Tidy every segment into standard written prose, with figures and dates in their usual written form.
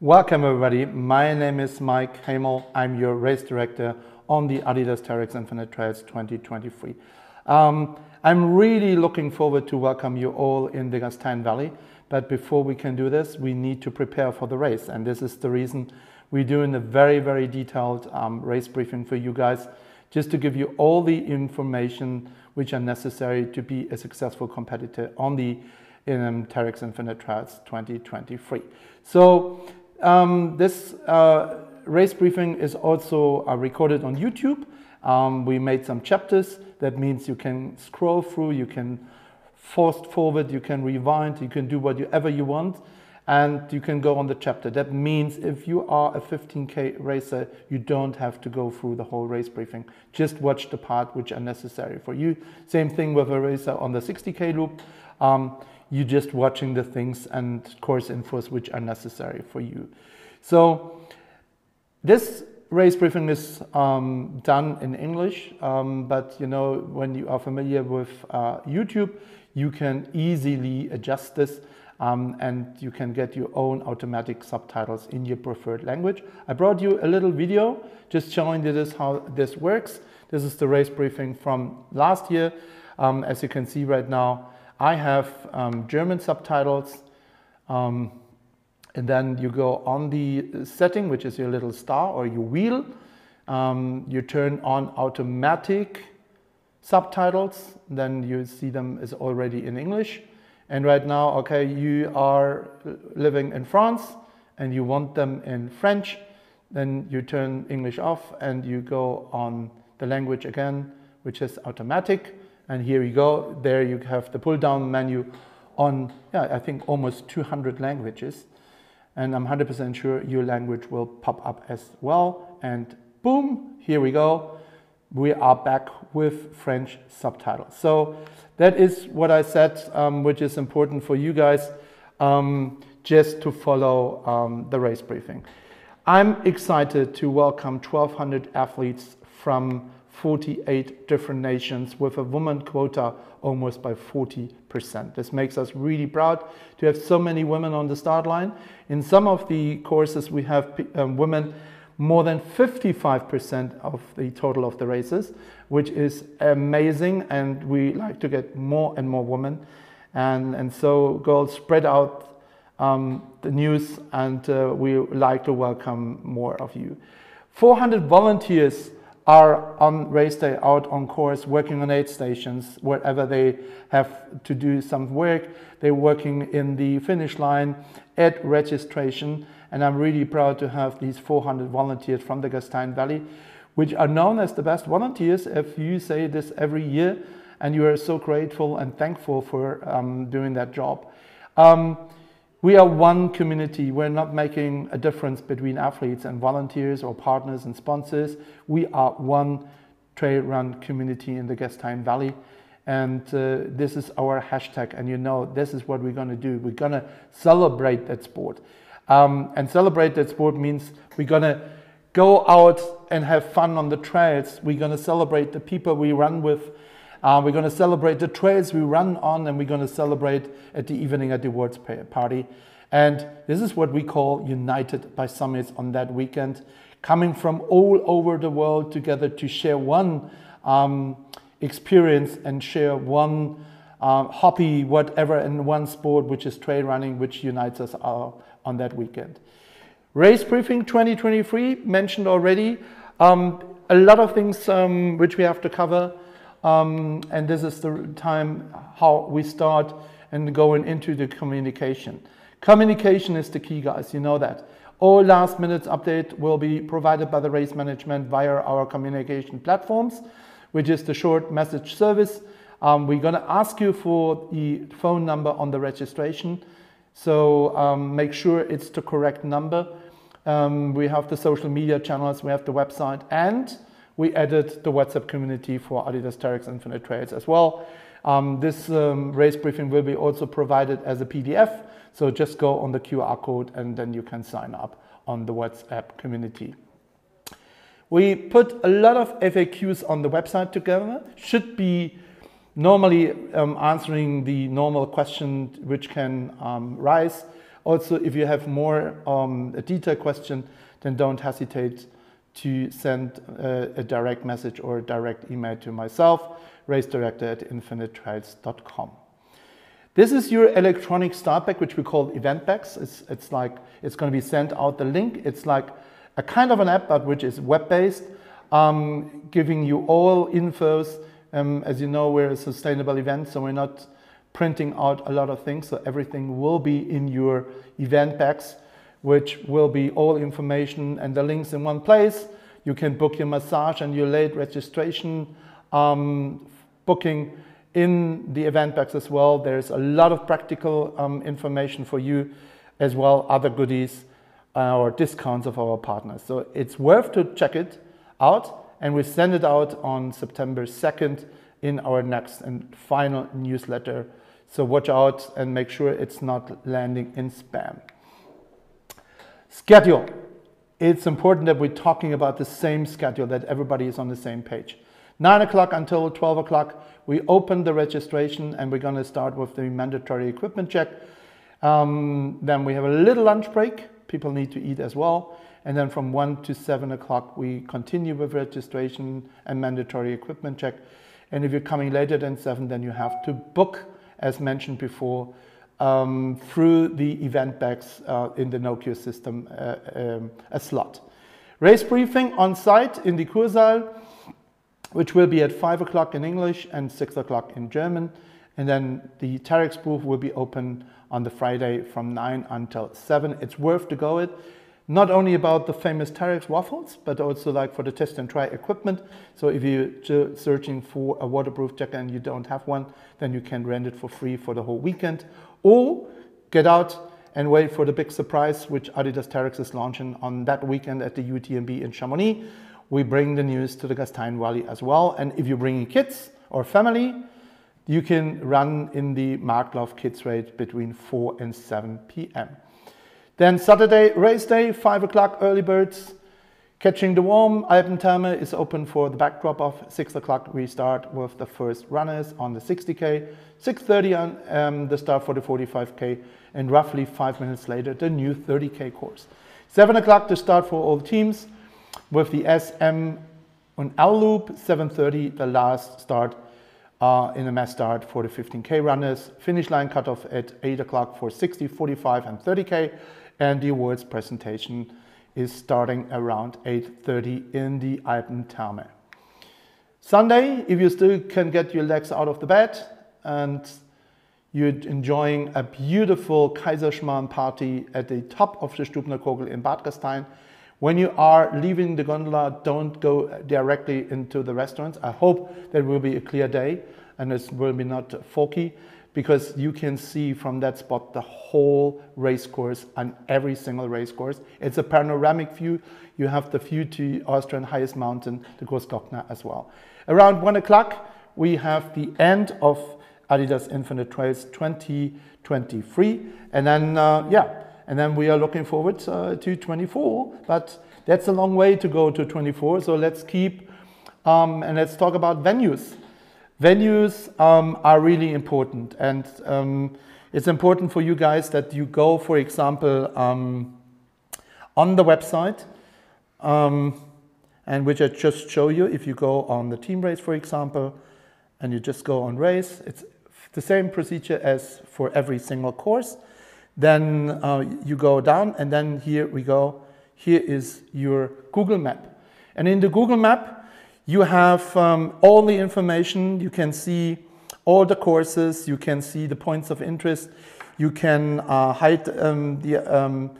Welcome everybody, my name is Mike Hamel. I'm your race director on the Adidas TERREX Infinite Trails 2023. I'm really looking forward to welcome you all in the Gastein Valley, but before we can do this, we need to prepare for the race, and this is the reason we're doing a very detailed race briefing for you guys, just to give you all the information which are necessary to be a successful competitor on the TERREX Infinite Trails 2023. So this race briefing is also recorded on YouTube. We made some chapters. That means you can scroll through, you can fast forward, you can rewind, you can do whatever you want, and you can go on the chapter. That means if you are a 15K racer, you don't have to go through the whole race briefing. Just watch the part which are necessary for you. Same thing with a racer on the 60K loop. You're just watching the things and course infos which are necessary for you. So this race briefing is done in English, but you know, when you are familiar with YouTube, you can easily adjust this and you can get your own automatic subtitles in your preferred language. I brought you a little video just showing you this, how this works. This is the race briefing from last year. As you can see right now, I have German subtitles, and then you go on the setting, which is your little star or your wheel. You turn on automatic subtitles, then you see them as already in English. And right now, okay, you are living in France and you want them in French, then you turn English off and you go on the language again, which is automatic. And here you go, there you have the pull down menu on, I think almost 200 languages. And I'm 100% sure your language will pop up as well. And boom, here we go. We are back with French subtitles. So that is what I said, which is important for you guys, just to follow the race briefing. I'm excited to welcome 1,200 athletes from 48 different nations with a women quota almost by 40%. This makes us really proud to have so many women on the start line. In some of the courses we have women more than 55% of the total of the races, which is amazing, and we like to get more and more women. And so girls, spread out the news, and we like to welcome more of you. 400 volunteers are on race day out on course, working on aid stations, wherever they have to do some work. They're working in the finish line at registration, and I'm really proud to have these 400 volunteers from the Gastein Valley, which are known as the best volunteers. If you say this every year, and you are so grateful and thankful for doing that job. We are one community. We're not making a difference between athletes and volunteers or partners and sponsors. We are one trail run community in the Gastein Valley. And this is our hashtag. And you know, this is what we're going to do. We're going to celebrate that sport. And celebrate that sport means we're going to go out and have fun on the trails. We're going to celebrate the people we run with. We're going to celebrate the trails we run on, and we're going to celebrate at the evening at the awards party. And this is what we call United by Summits on that weekend, coming from all over the world together to share one experience and share one hobby, whatever, in one sport, which is trail running, which unites us all on that weekend. Race briefing 2023, mentioned already. A lot of things which we have to cover. And this is the time how we start and going into the communication. Communication is the key, guys, you know that. All last minute update will be provided by the race management via our communication platforms, which is the short message service. We're going to ask you for the phone number on the registration. So make sure it's the correct number. We have the social media channels, we have the website, and we added the WhatsApp community for Adidas TERREX Infinite Trails as well. This race briefing will be also provided as a PDF. So just go on the QR code and then you can sign up on the WhatsApp community. We put a lot of FAQs on the website together. Should be normally answering the normal question which can rise. Also, if you have more a detailed question, then don't hesitate to send a direct message or a direct email to myself, racedirector@infinitetrails.com. This is your electronic start pack, which we call event packs. It's like, it's going to be sent out the link. It's like a kind of an app, but which is web-based, giving you all infos. As you know, we're a sustainable event, so we're not printing out a lot of things. So everything will be in your event packs, which will be all information and the links in one place. You can book your massage and your late registration booking in the event packs as well. There's a lot of practical information for you as well, other goodies or discounts of our partners. So it's worth to check it out, and we send it out on September 2nd in our next and final newsletter. So watch out and make sure it's not landing in spam. Schedule. It's important that we're talking about the same schedule, that everybody is on the same page. 9 o'clock until 12 o'clock, we open the registration and we're going to start with the mandatory equipment check. Then we have a little lunch break. People need to eat as well. And then from 1 to 7 o'clock, we continue with registration and mandatory equipment check. And if you're coming later than 7, then you have to book, as mentioned before, through the event bags in the no-queue system, a slot. Race briefing on site in the Kursaal, which will be at 5 o'clock in English and 6 o'clock in German. And then the TERREX booth will be open on the Friday from 9 until 7. It's worth to go it. Not only about the famous TERREX waffles, but also like for the test and try equipment. So if you're searching for a waterproof jacket and you don't have one, then you can rent it for free for the whole weekend. Or get out and wait for the big surprise, which Adidas TERREX is launching on that weekend at the UTMB in Chamonix. We bring the news to the Gastein Valley as well. And if you're bringing kids or family, you can run in the Markloff Kids Race between 4 and 7 p.m. Then Saturday, race day, 5 o'clock, early birds. Catching the warm, Alpentherme is open for the backdrop of 6 o'clock. We start with the first runners on the 60K, 6:30 on the start for the 45K, and roughly 5 minutes later, the new 30K course. 7 o'clock to start for all teams with the SM and L loop, 7:30 the last start in a mass start for the 15K runners. Finish line cutoff at 8 o'clock for 60, 45 and 30K, and the awards presentation is starting around 8:30 in the Alpentherme. Sunday, if you still can get your legs out of the bed and you're enjoying a beautiful Kaiserschmarrn party at the top of the Stubner Kogel in Bad Gastein, when you are leaving the gondola, don't go directly into the restaurants. I hope there will be a clear day and it will be not foggy, because you can see from that spot the whole race course and every single race course. It's a panoramic view. You have the view to Austrian highest mountain, the Großglockner, as well. Around 1 o'clock, we have the end of Adidas Infinite Trails 2023. And then, and then we are looking forward to 24, but that's a long way to go to 24. So let's keep, and let's talk about venues. Venues are really important, and it's important for you guys that you go, for example, on the website, and which I just show you. If you go on the team race, for example, and you just go on race, it's the same procedure as for every single course. Then you go down, and then here we go. Here is your Google map, and in the Google map you have all the information. You can see all the courses, you can see the points of interest, you can hide the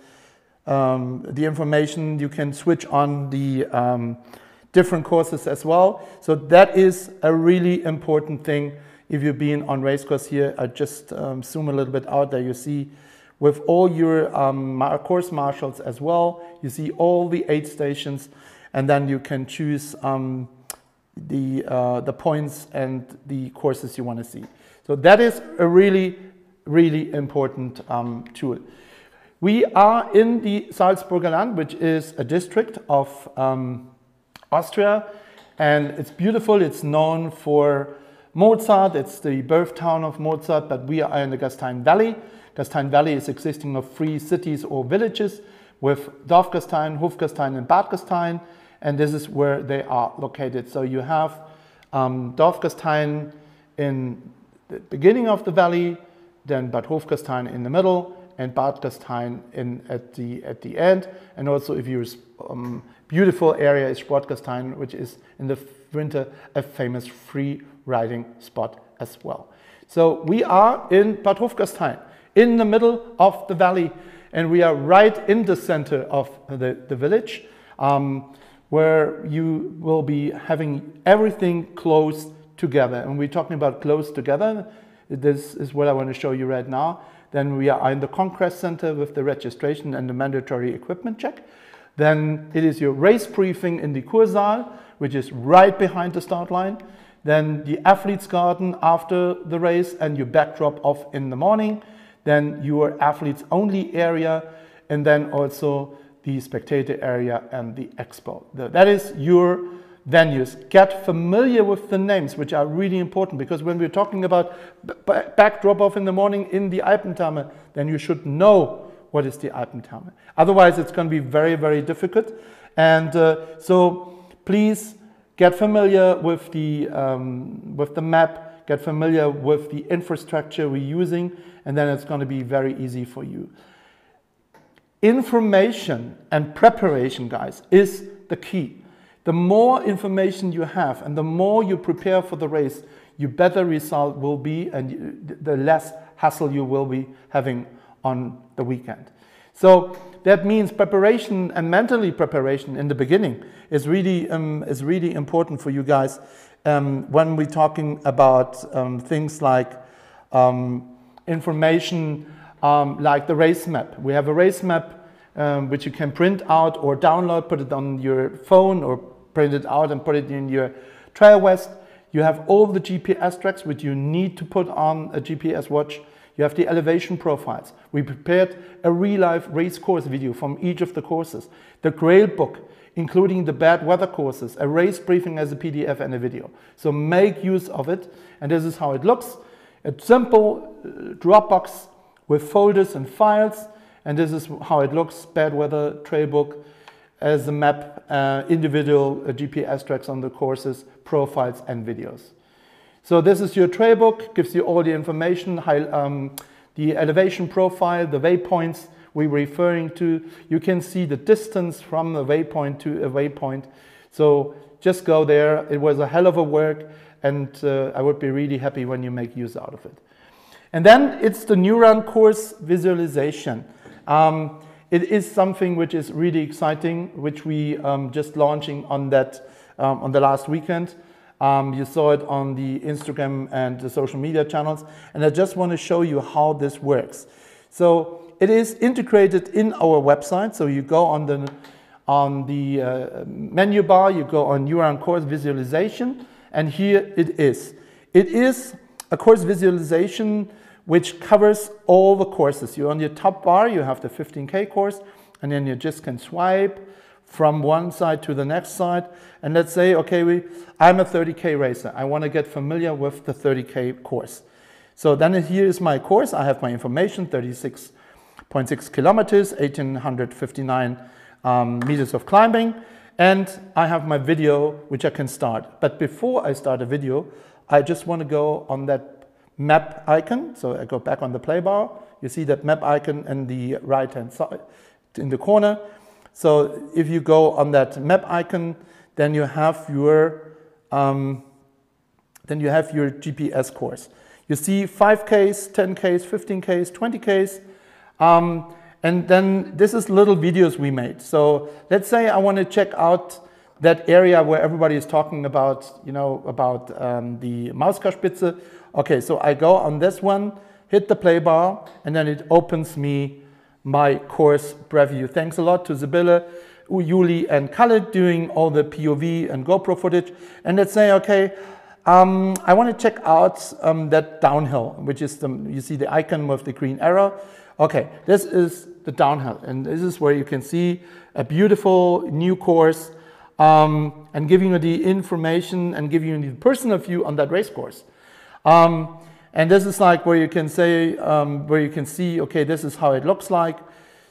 information, you can switch on the different courses as well. So that is a really important thing. If you've been on Racecourse here, I just zoom a little bit out there, you see with all your course marshals as well, you see all the aid stations, and then you can choose the points and the courses you want to see. So that is a really, really important tool. We are in the Salzburger Land, which is a district of Austria, and it's beautiful. It's known for Mozart. It's the birth town of Mozart, but we are in the Gastein Valley. Gastein Valley is existing of 3 cities or villages with Dorfgastein, Hofgastein and Bad Gastein, and this is where they are located. So you have Dorfgastein in the beginning of the valley, then Bad Hofgastein in the middle, and Bad Gastein at the end. And also, if you beautiful area is Sportgastein, which is in the winter a famous free riding spot as well. So we are in Bad Hofgastein, in the middle of the valley, and we are right in the center of the village, where you will be having everything close together. And we're talking about close together. This is what I want to show you right now. Then we are in the Congress Center with the registration and the mandatory equipment check. Then it is your race briefing in the Kursaal, which is right behind the start line. Then the athletes garden after the race and your backdrop off in the morning. Then your athletes only area, and then also the spectator area and the expo. That is your venues. Get familiar with the names, which are really important, because when we're talking about backdrop off in the morning in the Alpentherme, then you should know what is the Alpentherme. Otherwise, it's going to be very, very difficult. And so please get familiar with the map, get familiar with the infrastructure we're using, and then it's going to be very easy for you. Information and preparation, guys, is the key. The more information you have and the more you prepare for the race, your better result will be, and the less hassle you will be having on the weekend. So that means preparation and mentally preparation in the beginning is really important for you guys when we're talking about things like information like the race map. We have a race map which you can print out or download, put it on your phone, or print it out and put it in your trail vest. You have all the GPS tracks which you need to put on a GPS watch. You have the elevation profiles. We prepared a real-life race course video from each of the courses. The Grail book, including the bad weather courses, a race briefing as a PDF and a video. So make use of it. And this is how it looks. A simple Dropbox with folders and files. And this is how it looks. Bad weather, trail book, as a map, individual GPS tracks on the courses, profiles and videos. So this is your trail book, gives you all the information, the elevation profile, the waypoints we're referring to. You can see the distance from a waypoint to a waypoint. So just go there. It was a hell of a work, and I would be really happy when you make use out of it. And then it's the Neurun course visualization. It is something which is really exciting, which we just launching on the last weekend. You saw it on the Instagram and the social media channels, and I just want to show you how this works. So it is integrated in our website. So you go on the menu bar, you go on Neurun course visualization, and here it is. It is a course visualization which covers all the courses. You're on your top bar, you have the 15K course, and then you just can swipe from one side to the next side. And let's say, okay, I'm a 30K racer. I want to get familiar with the 30K course. So then here is my course. I have my information, 36.6 kilometers, 1,859 meters of climbing. And I have my video, which I can start. But before I start a video, I just want to go on that map icon. So I go back on the play bar. You see that map icon in the right-hand side, in the corner. So if you go on that map icon, then you have your GPS course. You see 5Ks, 10Ks, 15Ks, 20Ks, and then this is little videos we made. So let's say I want to check out that area where everybody is talking about, you know, about the Mauskarspitze. Okay, so I go on this one, hit the play bar, and then it opens me my course preview. Thanks a lot to Sibylle, Juli and Khaled doing all the POV and GoPro footage. And let's say, okay, I want to check out that downhill, which is you see the icon with the green arrow. Okay, this is the downhill, and this is where you can see a beautiful new course and giving you the information and giving you the personal view on that race course. And And this is like where you can say, where you can see, okay, this is how it looks like.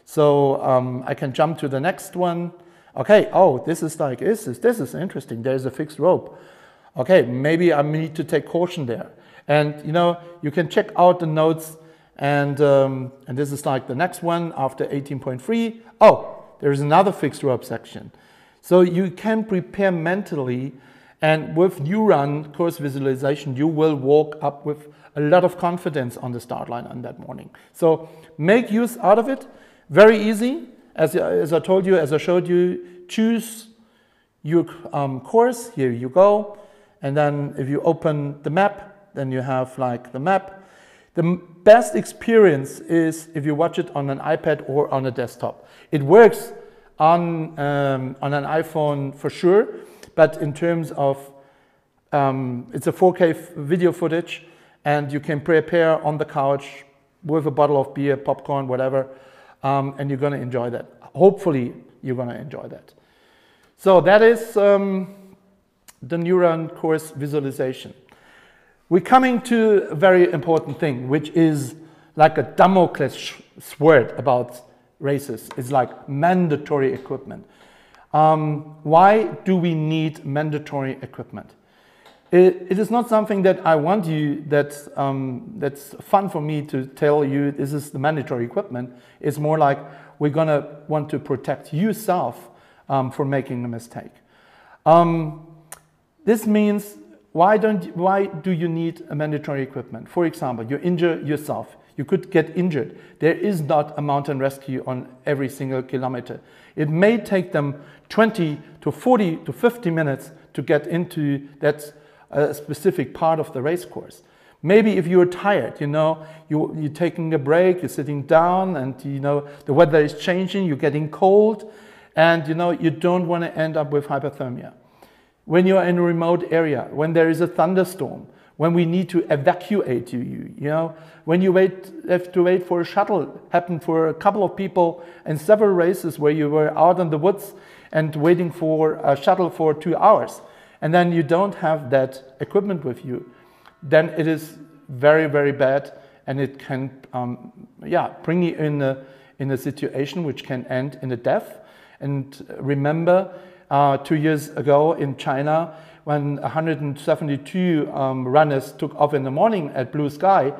So I can jump to the next one. Okay, oh, this is like, this is interesting. There's a fixed rope. Okay, maybe I need to take caution there. And you know, you can check out the notes, and this is like the next one after 18.3. Oh, there's another fixed rope section. So you can prepare mentally, and with Neurun course visualization, you will walk up with a lot of confidence on the start line on that morning. So make use out of it. Very easy. As I told you, as I showed you, choose your course. Here you go. And then if you open the map, then you have like the map. The best experience is if you watch it on an iPad or on a desktop. It works on an iPhone for sure, but in terms of, it's a 4K video footage, and you can prepare on the couch with a bottle of beer, popcorn, whatever, and you're gonna enjoy that. Hopefully you're gonna enjoy that. So that is the Neurun course visualization. We're coming to a very important thing, which is like a Damocles sword about races. It's like mandatory equipment. Why do we need mandatory equipment? It is not something that I want you, that's fun for me to tell you this is the mandatory equipment. It's more like we're gonna want to protect yourself from making a mistake. This means why do you need a mandatory equipment? For example, you injure yourself. You could get injured. There is not a mountain rescue on every single kilometer. It may take them 20 to 40 to 50 minutes to get into that specific part of the race course. Maybe if you're tired, you know, you're taking a break, you're sitting down, and you know the weather is changing, you're getting cold, and you know you don't want to end up with hypothermia. When you're in a remote area, when there is a thunderstorm, when we need to evacuate you know, when you have to wait for a shuttle, happened for a couple of people in several races where you were out in the woods and waiting for a shuttle for 2 hours, and then you don't have that equipment with you, then it is very, very bad, and it can bring you in a situation which can end in a death. And remember, 2 years ago in China, when 172 runners took off in the morning at blue sky,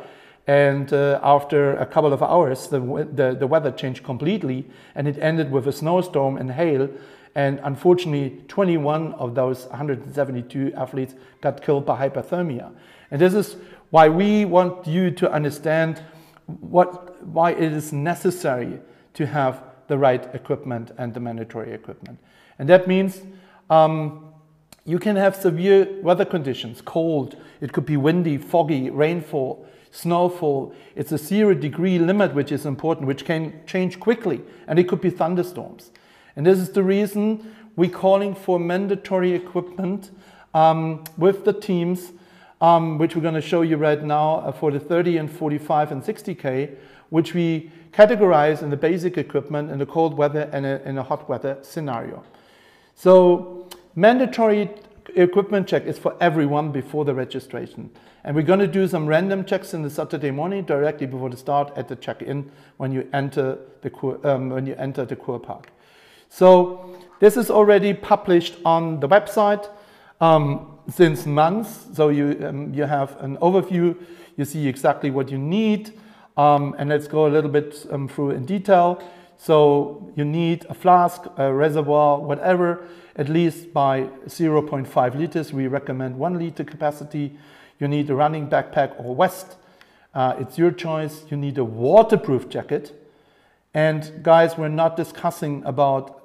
and after a couple of hours the weather changed completely, and it ended with a snowstorm and hail, and unfortunately 21 of those 172 athletes got killed by hypothermia. And this is why we want you to understand why it is necessary to have the right equipment and the mandatory equipment. And that means you can have severe weather conditions, cold, it could be windy, foggy, rainfall, snowfall. It's a 0-degree limit, which is important, which can change quickly, and it could be thunderstorms. And this is the reason we're calling for mandatory equipment with the teams, which we're going to show you right now for the 30 and 45 and 60K, which we categorize in the basic equipment in the cold weather and in a hot weather scenario. So mandatory equipment check is for everyone before the registration. And we're going to do some random checks in the Saturday morning directly before the start at the check-in when you enter the Kur Park. So this is already published on the website since months. So you have an overview. You see exactly what you need. And let's go a little bit through in detail. So you need a flask, a reservoir, whatever, at least by 0.5 liters. We recommend 1 liter capacity. You need a running backpack or vest. It's your choice. You need a waterproof jacket. And guys, we're not discussing about,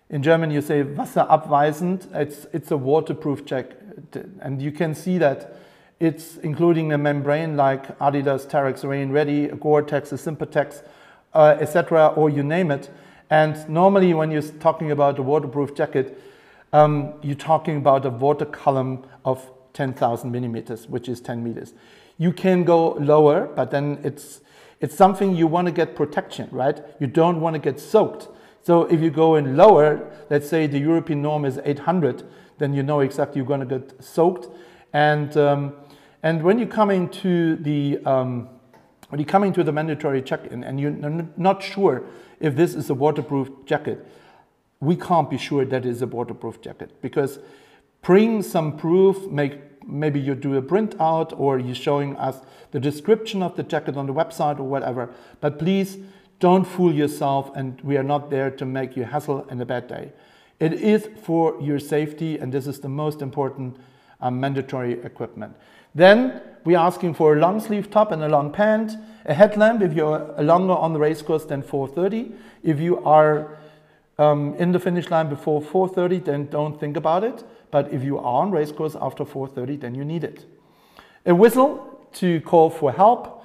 in German you say wasserabweisend. It's a waterproof jacket. And you can see that it's including a membrane like adidas, TERREX, Rain Ready, Gore-Tex, Sympatex, etc., or you name it. And normally when you're talking about a waterproof jacket, you're talking about a water column of 10,000 millimeters, which is 10 meters. You can go lower, but then it's something you want to get protection, right? You don't want to get soaked. So if you go in lower, let's say the European norm is 800, then you know exactly you're going to get soaked. And And when you come into the mandatory check-in and you're not sure if this is a waterproof jacket, we can't be sure that it is a waterproof jacket, because bring some proof. Maybe you do a printout or you're showing us the description of the jacket on the website or whatever. But please don't fool yourself, and we are not there to make you hassle and a bad day. It is for your safety, and this is the most important mandatory equipment. Then we're asking for a long sleeve top and a long pant, a headlamp if you're longer on the race course than 4:30. If you are in the finish line before 4:30, then don't think about it. But if you are on race course after 4:30, then you need it. A whistle to call for help,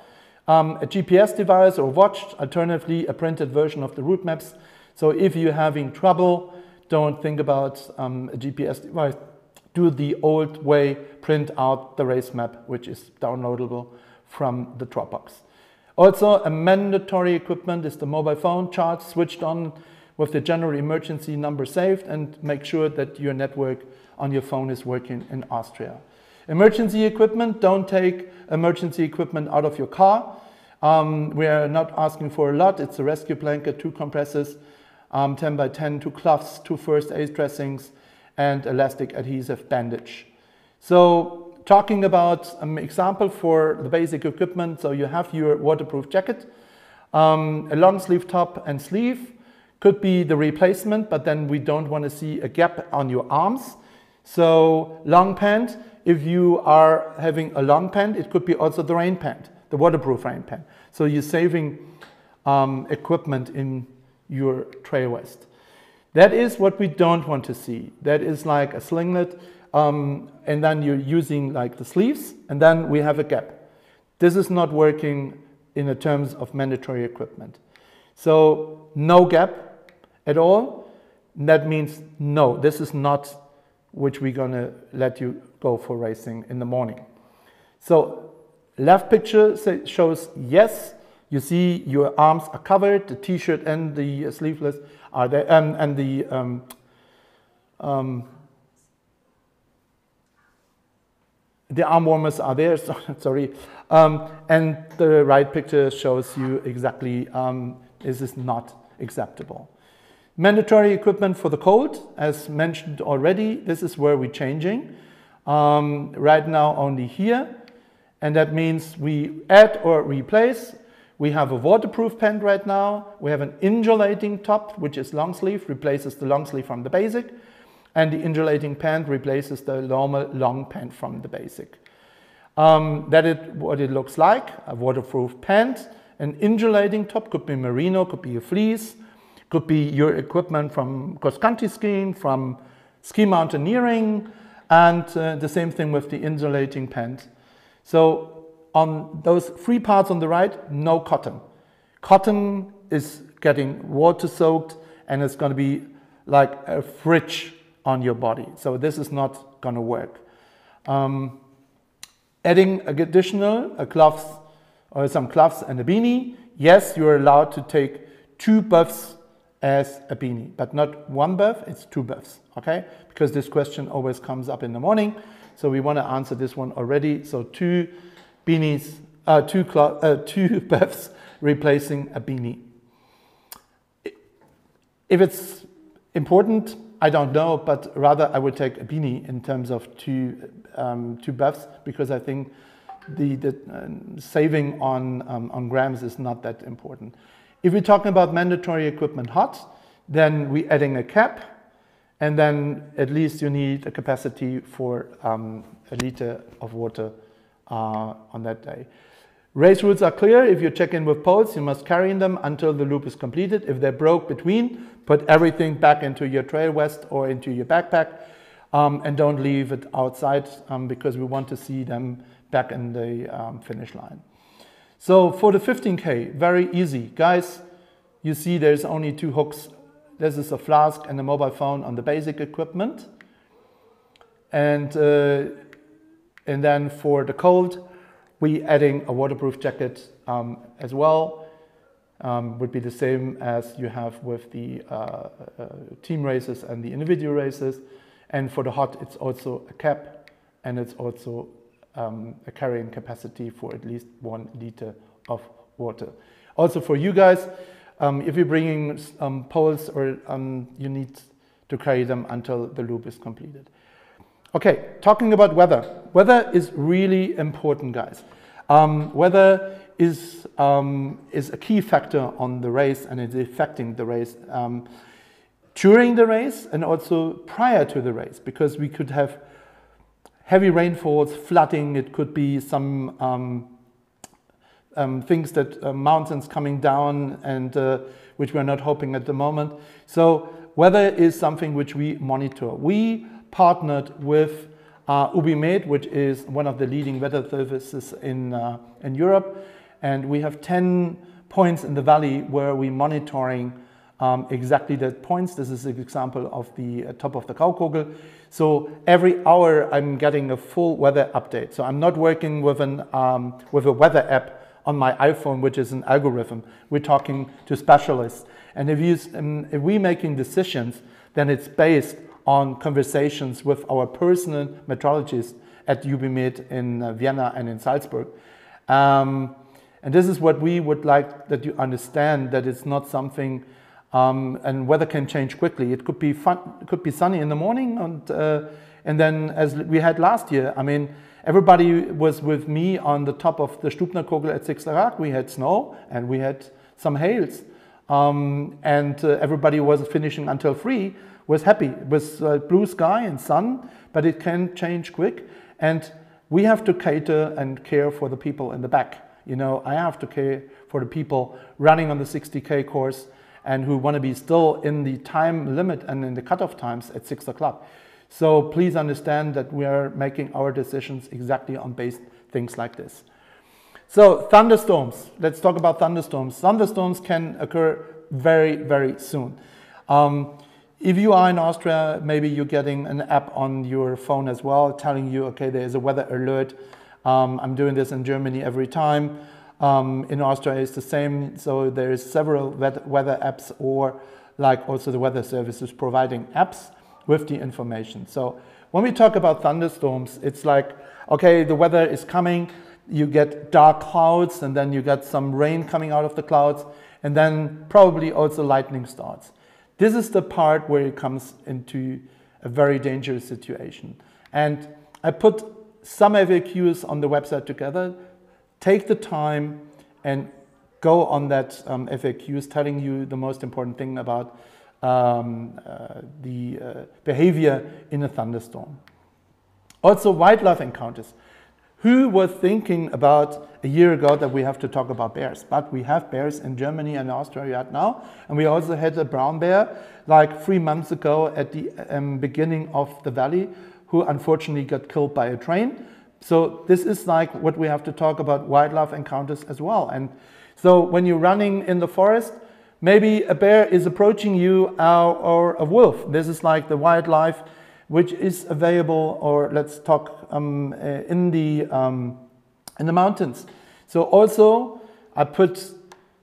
a GPS device or watch, alternatively a printed version of the route maps. So if you're having trouble, don't think about a GPS device. Do the old way, print out the race map, which is downloadable from the Dropbox. Also, a mandatory equipment is the mobile phone, charged, switched on with the general emergency number saved, and make sure that your network on your phone is working in Austria. Emergency equipment, don't take emergency equipment out of your car. We are not asking for a lot. It's a rescue blanket, 2 compressors, 10 by 10, 2 cloths, 2 first aid dressings, and elastic adhesive bandage. So talking about an example for the basic equipment, so you have your waterproof jacket, a long sleeve top and sleeve, could be the replacement, but then we don't want to see a gap on your arms. So long pant, if you are having a long pant, it could be also the rain pant, the waterproof rain pant. So you're saving equipment in your trail vest. That is what we don't want to see. That is like a singlet, and then you're using like the sleeves, and then we have a gap. This is not working in the terms of mandatory equipment. So no gap at all. That means no, this is not which we're gonna let you go for racing in the morning. So left picture shows yes, you see your arms are covered, the t-shirt and the sleeveless are there, and the arm warmers are there, sorry. And the right picture shows you exactly this is not acceptable. Mandatory equipment for the cold, as mentioned already, this is where we're changing. Right now only here, and that means we add or replace. We have a waterproof pant right now. We have an insulating top, which is long sleeve, replaces the long sleeve from the basic, and the insulating pant replaces the normal long pant from the basic. That is what it looks like, a waterproof pant. An insulating top could be merino, could be a fleece, could be your equipment from cross-country skiing, from ski mountaineering, and the same thing with the insulating pant. So on those 3 parts on the right, no cotton. Cotton is getting water soaked and it's going to be like a fridge on your body. So this is not going to work. Adding additional gloves or some gloves and a beanie. Yes, you're allowed to take 2 buffs as a beanie, but not 1 buff, it's 2 buffs, okay? Because this question always comes up in the morning. So we want to answer this one already. So 2 beanies, 2 buffs replacing a beanie. If it's important, I don't know, but rather I would take a beanie in terms of 2 buffs, because I think the saving on grams is not that important. If we're talking about mandatory equipment hot, then we're adding a cap, and then at least you need a capacity for a liter of water on that day. Race rules are clear. If you check in with poles, you must carry them until the loop is completed. If they broke between, put everything back into your trail vest or into your backpack, and don't leave it outside because we want to see them back in the finish line. So for the 15K, very easy. Guys, you see there's only 2 hooks. This is a flask and a mobile phone on the basic equipment. And then for the cold, we adding a waterproof jacket as well. Would be the same as you have with the team races and the individual races. And for the hot, it's also a cap and it's also a carrying capacity for at least 1 liter of water. Also for you guys, if you're bringing poles, or you need to carry them until the loop is completed. Okay, talking about weather. Weather is really important, guys. Weather is a key factor on the race, and it's affecting the race during the race and also prior to the race, because we could have heavy rainfalls, flooding. It could be some things that mountains coming down, and which we're not hoping at the moment. So weather is something which we monitor. We partnered with UbiMed, which is one of the leading weather services in Europe, and we have 10 points in the valley where we're monitoring exactly that points. This is an example of the top of the Graukogel. So every hour I'm getting a full weather update. So I'm not working with a weather app on my iPhone, which is an algorithm. We're talking to specialists, and if we're making decisions, then it's based on conversations with our personal meteorologists at UbiMed in Vienna and in Salzburg. And this is what we would like that you understand, that it's not something, and weather can change quickly. It could be fun, it could be sunny in the morning, and then as we had last year, I mean, everybody was with me on the top of the Stubnerkogel at Sixtlerach. We had snow and we had some hails, and everybody was finishing until 3. Was happy. It was blue sky and sun, but it can change quick, and we have to cater and care for the people in the back. You know, I have to care for the people running on the 60K course and who want to be still in the time limit and in the cutoff times at 6 o'clock. So please understand that we are making our decisions exactly on based things like this. So thunderstorms. Let's talk about thunderstorms. Thunderstorms can occur very, very soon. If you are in Austria, maybe you're getting an app on your phone as well, telling you, okay, there is a weather alert. I'm doing this in Germany every time. In Austria it's the same. So there's several weather apps, or like also the weather services providing apps with the information. So when we talk about thunderstorms, it's like, okay, the weather is coming, you get dark clouds, and then you get some rain coming out of the clouds, and then probably also lightning starts. This is the part where it comes into a very dangerous situation. And I put some FAQs on the website together. Take the time and go on that FAQs telling you the most important thing about the behavior in a thunderstorm. Also, wildlife encounters. Who was thinking about a year ago that we have to talk about bears? But we have bears in Germany and Austria right now. And we also had a brown bear like 3 months ago at the beginning of the valley, who unfortunately got killed by a train. So this is like what we have to talk about, wildlife encounters as well. And so when you're running in the forest, maybe a bear is approaching you, or a wolf. This is like the wildlife which is available, or let's talk in the mountains. So also I put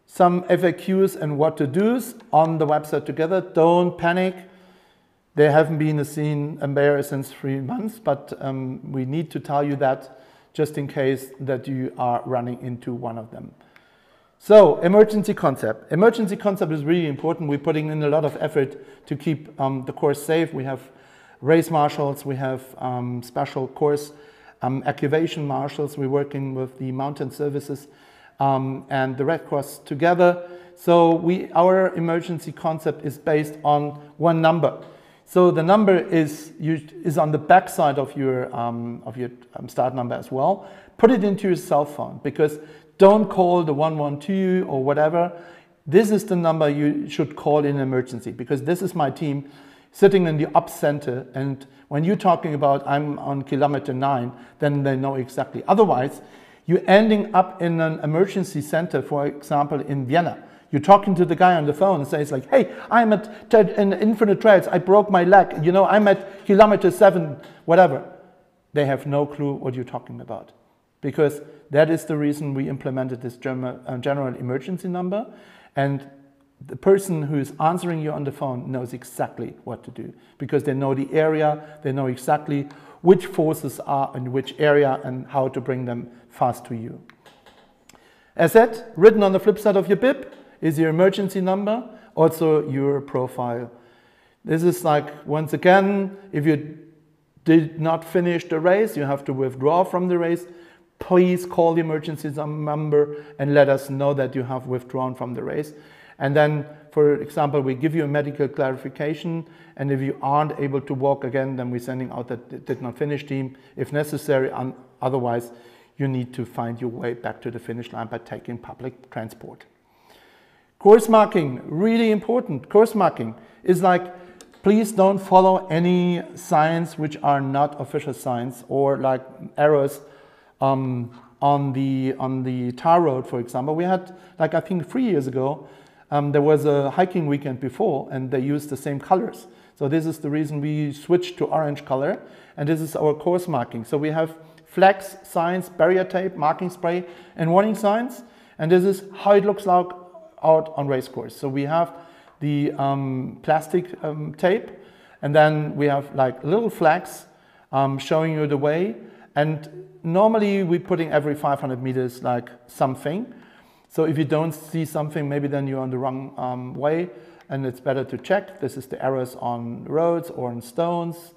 some FAQs and what to do's on the website together. Don't panic. There haven't been seen a bear since 3 months, but we need to tell you that just in case that you are running into one of them. So emergency concept. Emergency concept is really important. We're putting in a lot of effort to keep the course safe. We have race marshals, we have special course activation marshals. We're working with the mountain services and the Red Cross together. So our emergency concept is based on one number. So the number is on the back side of your start number as well. Put it into your cell phone, because don't call the 112 or whatever. This is the number you should call in emergency, because this is my team sitting in the ops center, and when you're talking about I'm on kilometer 9, then they know exactly. Otherwise, you're ending up in an emergency center, for example, in Vienna. You're talking to the guy on the phone and says like, hey, I'm at Infinite Trails, I broke my leg, you know, I'm at kilometer 7, whatever. They have no clue what you're talking about, because that is the reason we implemented this general emergency number, and the person who is answering you on the phone knows exactly what to do, because they know the area, they know exactly which forces are in which area and how to bring them fast to you. As said, written on the flip side of your bib is your emergency number, also your profile. This is like, once again, if you did not finish the race, you have to withdraw from the race, please call the emergency number and let us know that you have withdrawn from the race. And then, for example, we give you a medical clarification, and if you aren't able to walk again, then we're sending out that did not finish team if necessary. Otherwise, you need to find your way back to the finish line by taking public transport. Course marking, really important. Course marking is like, please don't follow any signs which are not official signs, or like arrows on the tar road, for example. We had, like I think 3 years ago, there was a hiking weekend before, and they used the same colors. So this is the reason we switched to orange color, and this is our course marking. So we have flags, signs, barrier tape, marking spray, and warning signs, and this is how it looks like out on Racecourse. So we have the plastic tape, and then we have like little flags showing you the way, and normally we're putting every 500 meters like something. So if you don't see something, maybe then you're on the wrong way, and it's better to check. This is the arrows on roads or on stones.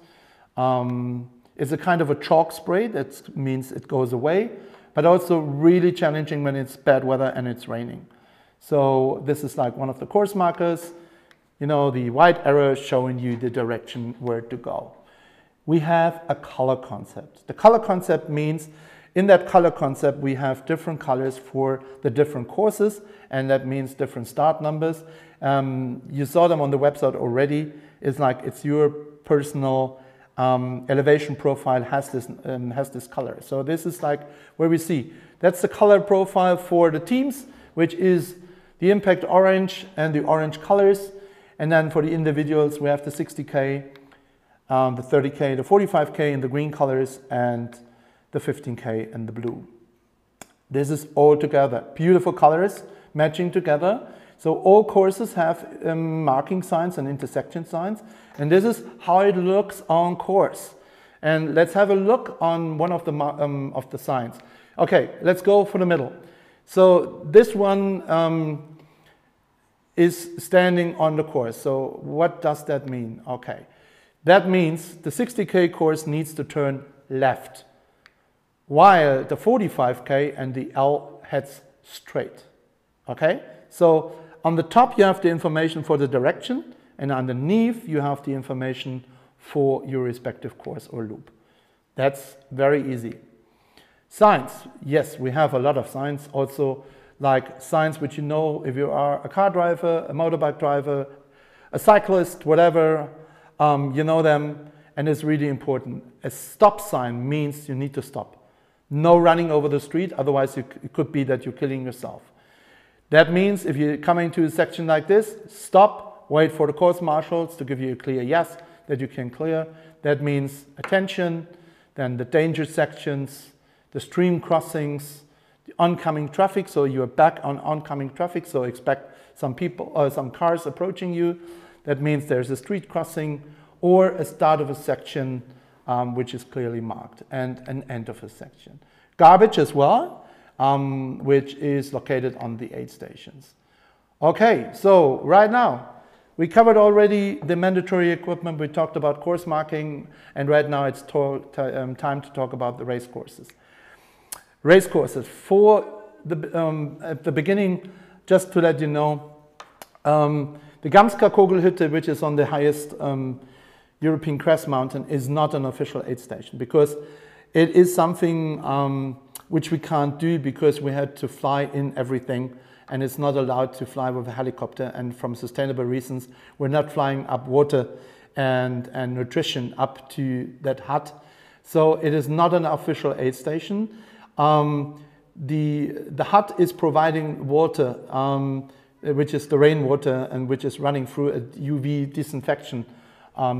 It's a kind of a chalk spray, that means it goes away, but also really challenging when it's bad weather and it's raining. So this is like one of the course markers, you know, the white arrow showing you the direction where to go. We have a color concept. The color concept means in that color concept we have different colors for the different courses, and that means different start numbers. You saw them on the website already. It's like it's your personal elevation profile has this color. So this is like where we see that's the color profile for the teams, which is the impact orange and the orange colors. And then for the individuals, we have the 60K, the 30K, the 45K in the green colors, and the 15K in the blue. This is all together. Beautiful colors matching together. So all courses have marking signs and intersection signs. And this is how it looks on course. And let's have a look on one of the signs. Okay, let's go for the middle. So this one is standing on the course. So what does that mean? Okay, that means the 60K course needs to turn left, while the 45K and the L heads straight. Okay, so on the top you have the information for the direction, and underneath you have the information for your respective course or loop. That's very easy. Signs, yes, we have a lot of signs, also like signs which you know if you are a car driver, a motorbike driver, a cyclist, whatever, you know them, and it's really important. A stop sign means you need to stop. No running over the street, otherwise it could be that you're killing yourself. That means if you're coming to a section like this, stop, wait for the course marshals to give you a clear yes that you can clear. That means attention, then the danger sections, the stream crossings, the oncoming traffic, so you're back on oncoming traffic, so expect some people or some cars approaching you. That means there's a street crossing or a start of a section which is clearly marked, and an end of a section. Garbage as well, which is located on the aid stations. Okay, so right now we covered already the mandatory equipment, we talked about course marking, and right now it's time to talk about the race courses. Race courses. For the, at the beginning, just to let you know, the Gamska Kogelhütte, which is on the highest European crest mountain, is not an official aid station, because it is something which we can't do because we had to fly in everything, and it's not allowed to fly with a helicopter, and from sustainable reasons we're not flying up water and nutrition up to that hut. So it is not an official aid station. The hut is providing water, which is the rainwater, and which is running through a UV disinfection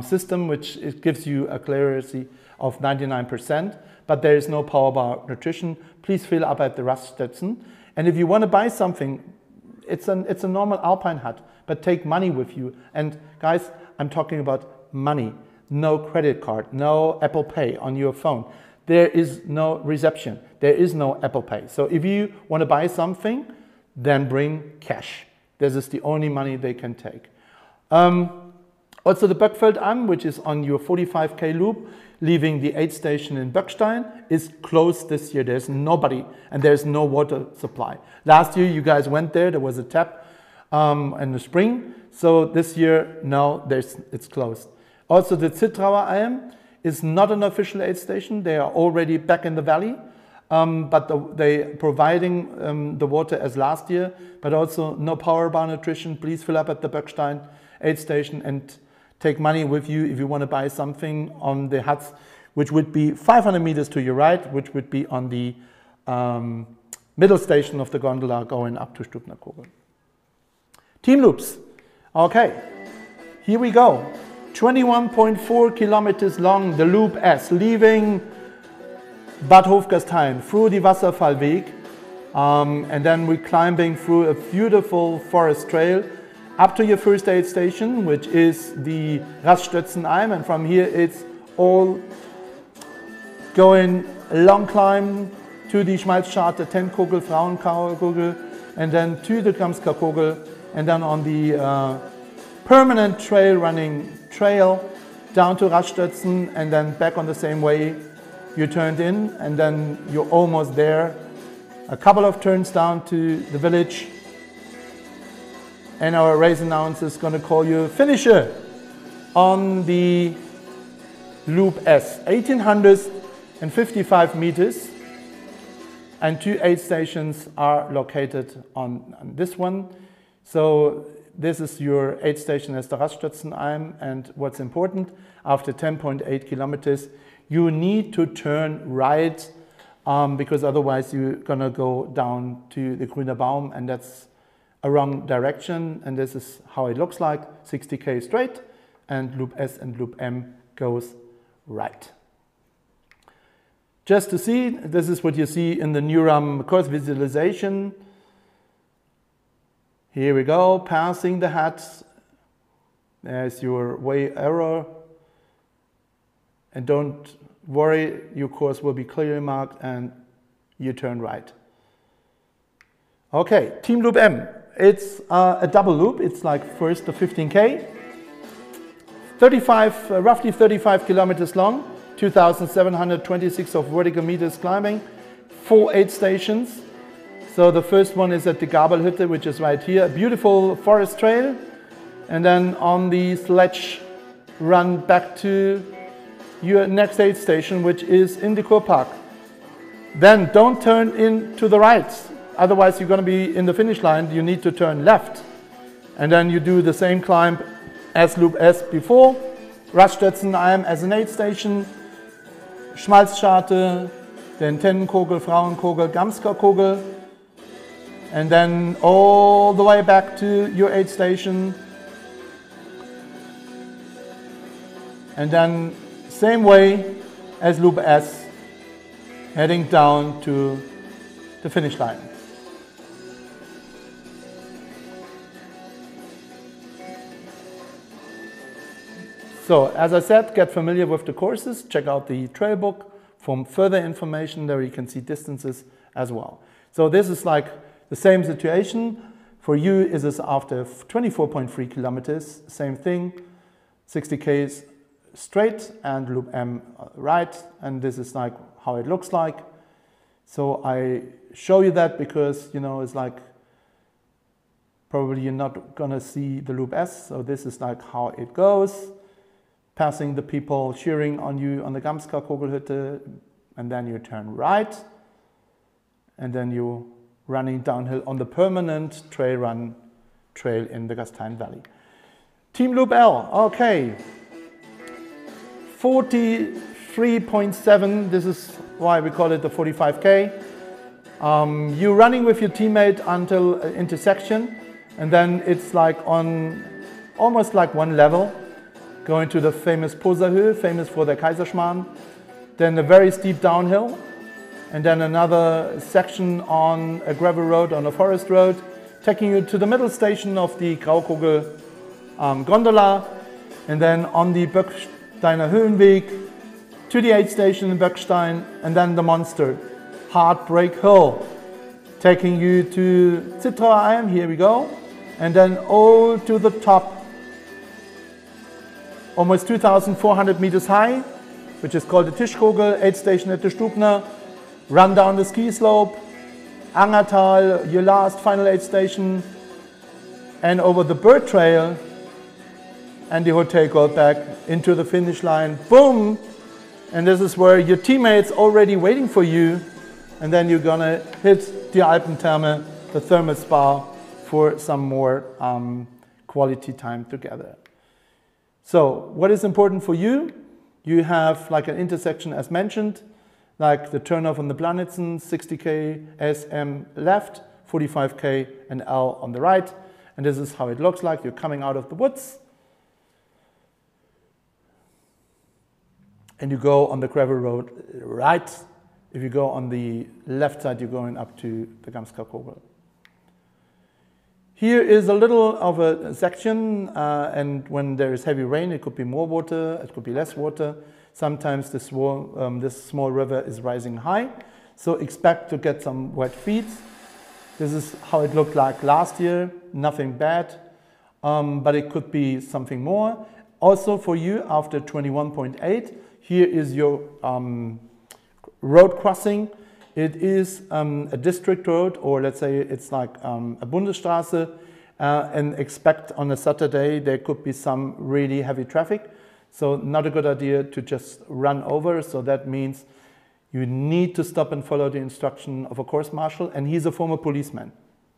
system, which it gives you a clarity of 99%, but there is no power bar nutrition. Please fill up at the Raststätten. And if you want to buy something, it's a normal alpine hut, but take money with you. And guys, I'm talking about money. no credit card, no Apple Pay on your phone. There is no reception. There is no Apple Pay. So if you want to buy something, then bring cash. This is the only money they can take. Also the Böckfeldarm, which is on your 45K loop, leaving the aid station in Böckstein, is closed this year. There's nobody and there's no water supply. Last year you guys went there was a tap in the spring. So this year, no, it's closed. Also the Zitrauer Alm is not an official aid station. They are already back in the valley, but they providing the water as last year, but also no power bar nutrition. Please fill up at the Böckstein aid station and take money with you if you want to buy something on the huts, which would be 500 meters to your right, which would be on the middle station of the gondola going up to Stubner Kogel. Team loops. Okay, here we go. 21.4 kilometers long, the Loop S, leaving Bad Hofgastein through the Wasserfallweg, and then we're climbing through a beautiful forest trail up to your first aid station, which is the Raststützenalm, and from here it's all going a long climb to the Schmalzscharte, Tennkogel, Frauenkogel, and then to the Gamsker Kogel, and then on the permanent trail running trail down to Raststützen, and then back on the same way you turned in, and then you're almost there. A couple of turns down to the village, and our race announcer is going to call you finisher on the Loop S. 1855 meters, and 2 aid stations are located on this one. So this is your aid station as the Raststützenalm, and what's important, after 10.8 kilometers, you need to turn right, because otherwise you're gonna go down to the Grüner Baum, and that's a wrong direction, and this is how it looks like, 60K straight, and Loop S and Loop M goes right. Just to see, this is what you see in the Neurun course visualization. Here we go, passing the hats. There's your way arrow. And don't worry, your course will be clearly marked and you turn right. Okay, Team Loop M. It's a double loop. It's like first the 15K. Roughly 35 kilometers long, 2,726 of vertical meters climbing, 4 aid stations. So the first one is at the Gabelhütte, which is right here, a beautiful forest trail. And then on the sledge run back to your next aid station, which is in the Kurpark. Then don't turn in to the right, otherwise you're going to be in the finish line. You need to turn left. And then you do the same climb as Loop S before. Raststützenalm as an aid station, Schmalzscharte, then Tennkogel, Frauenkogel, Gamsker Kogel, and then all the way back to your aid station. And then same way as Loop S, heading down to the finish line. So, as I said, get familiar with the courses, check out the trail book for further information. There you can see distances as well. So this is like the same situation. For you, is this after 24.3 kilometers, same thing, 60 Ks straight and Loop M right, and this is like how it looks like. So I show you that because, you know, it's like probably you're not gonna see the Loop S, so this is like how it goes. Passing the people cheering on you on the Gamsker Kogelhütte, and then you turn right, and then you're running downhill on the permanent trail in the Gastein Valley. Team Loop L, okay. 43.7, this is why we call it the 45K. You're running with your teammate until intersection, and then it's like on almost like one level, going to the famous Posahöhe, famous for the Kaiserschmarrn, then a very steep downhill, and then another section on a gravel road, on a forest road, taking you to the middle station of the Graukogel gondola, and then on the deiner Höhenweg to the aid station in Böckstein, and then the monster, Heartbreak Hill, taking you to Zittauer. Here we go, and then all to the top, almost 2,400 meters high, which is called the Tischkogel, aid station at the Stubner, run down the ski slope, Angertal, your last final aid station, and over the bird trail and the Hotel Goldberg into the finish line, boom! And this is where your teammates already waiting for you, and then you're gonna hit the Alpentherme, the thermal spa, for some more quality time together. So what is important for you? You have like an intersection as mentioned, like the turnoff on the Planitzen, 60k SM left, 45k and L on the right. And this is how it looks like. You're coming out of the woods. And you go on the gravel road right. If you go on the left side, you're going up to the Gamsker Kogel. Here is a little of a section, and when there is heavy rain, it could be more water, it could be less water. Sometimes this small river is rising high, so expect to get some wet feet. This is how it looked like last year, nothing bad, but it could be something more. Also for you, after 21.8, here is your road crossing. It is a district road, or let's say it's like a Bundesstraße, and expect on a Saturday there could be some really heavy traffic. So not a good idea to just run over. So that means you need to stop and follow the instruction of a course marshal, and he's a former policeman.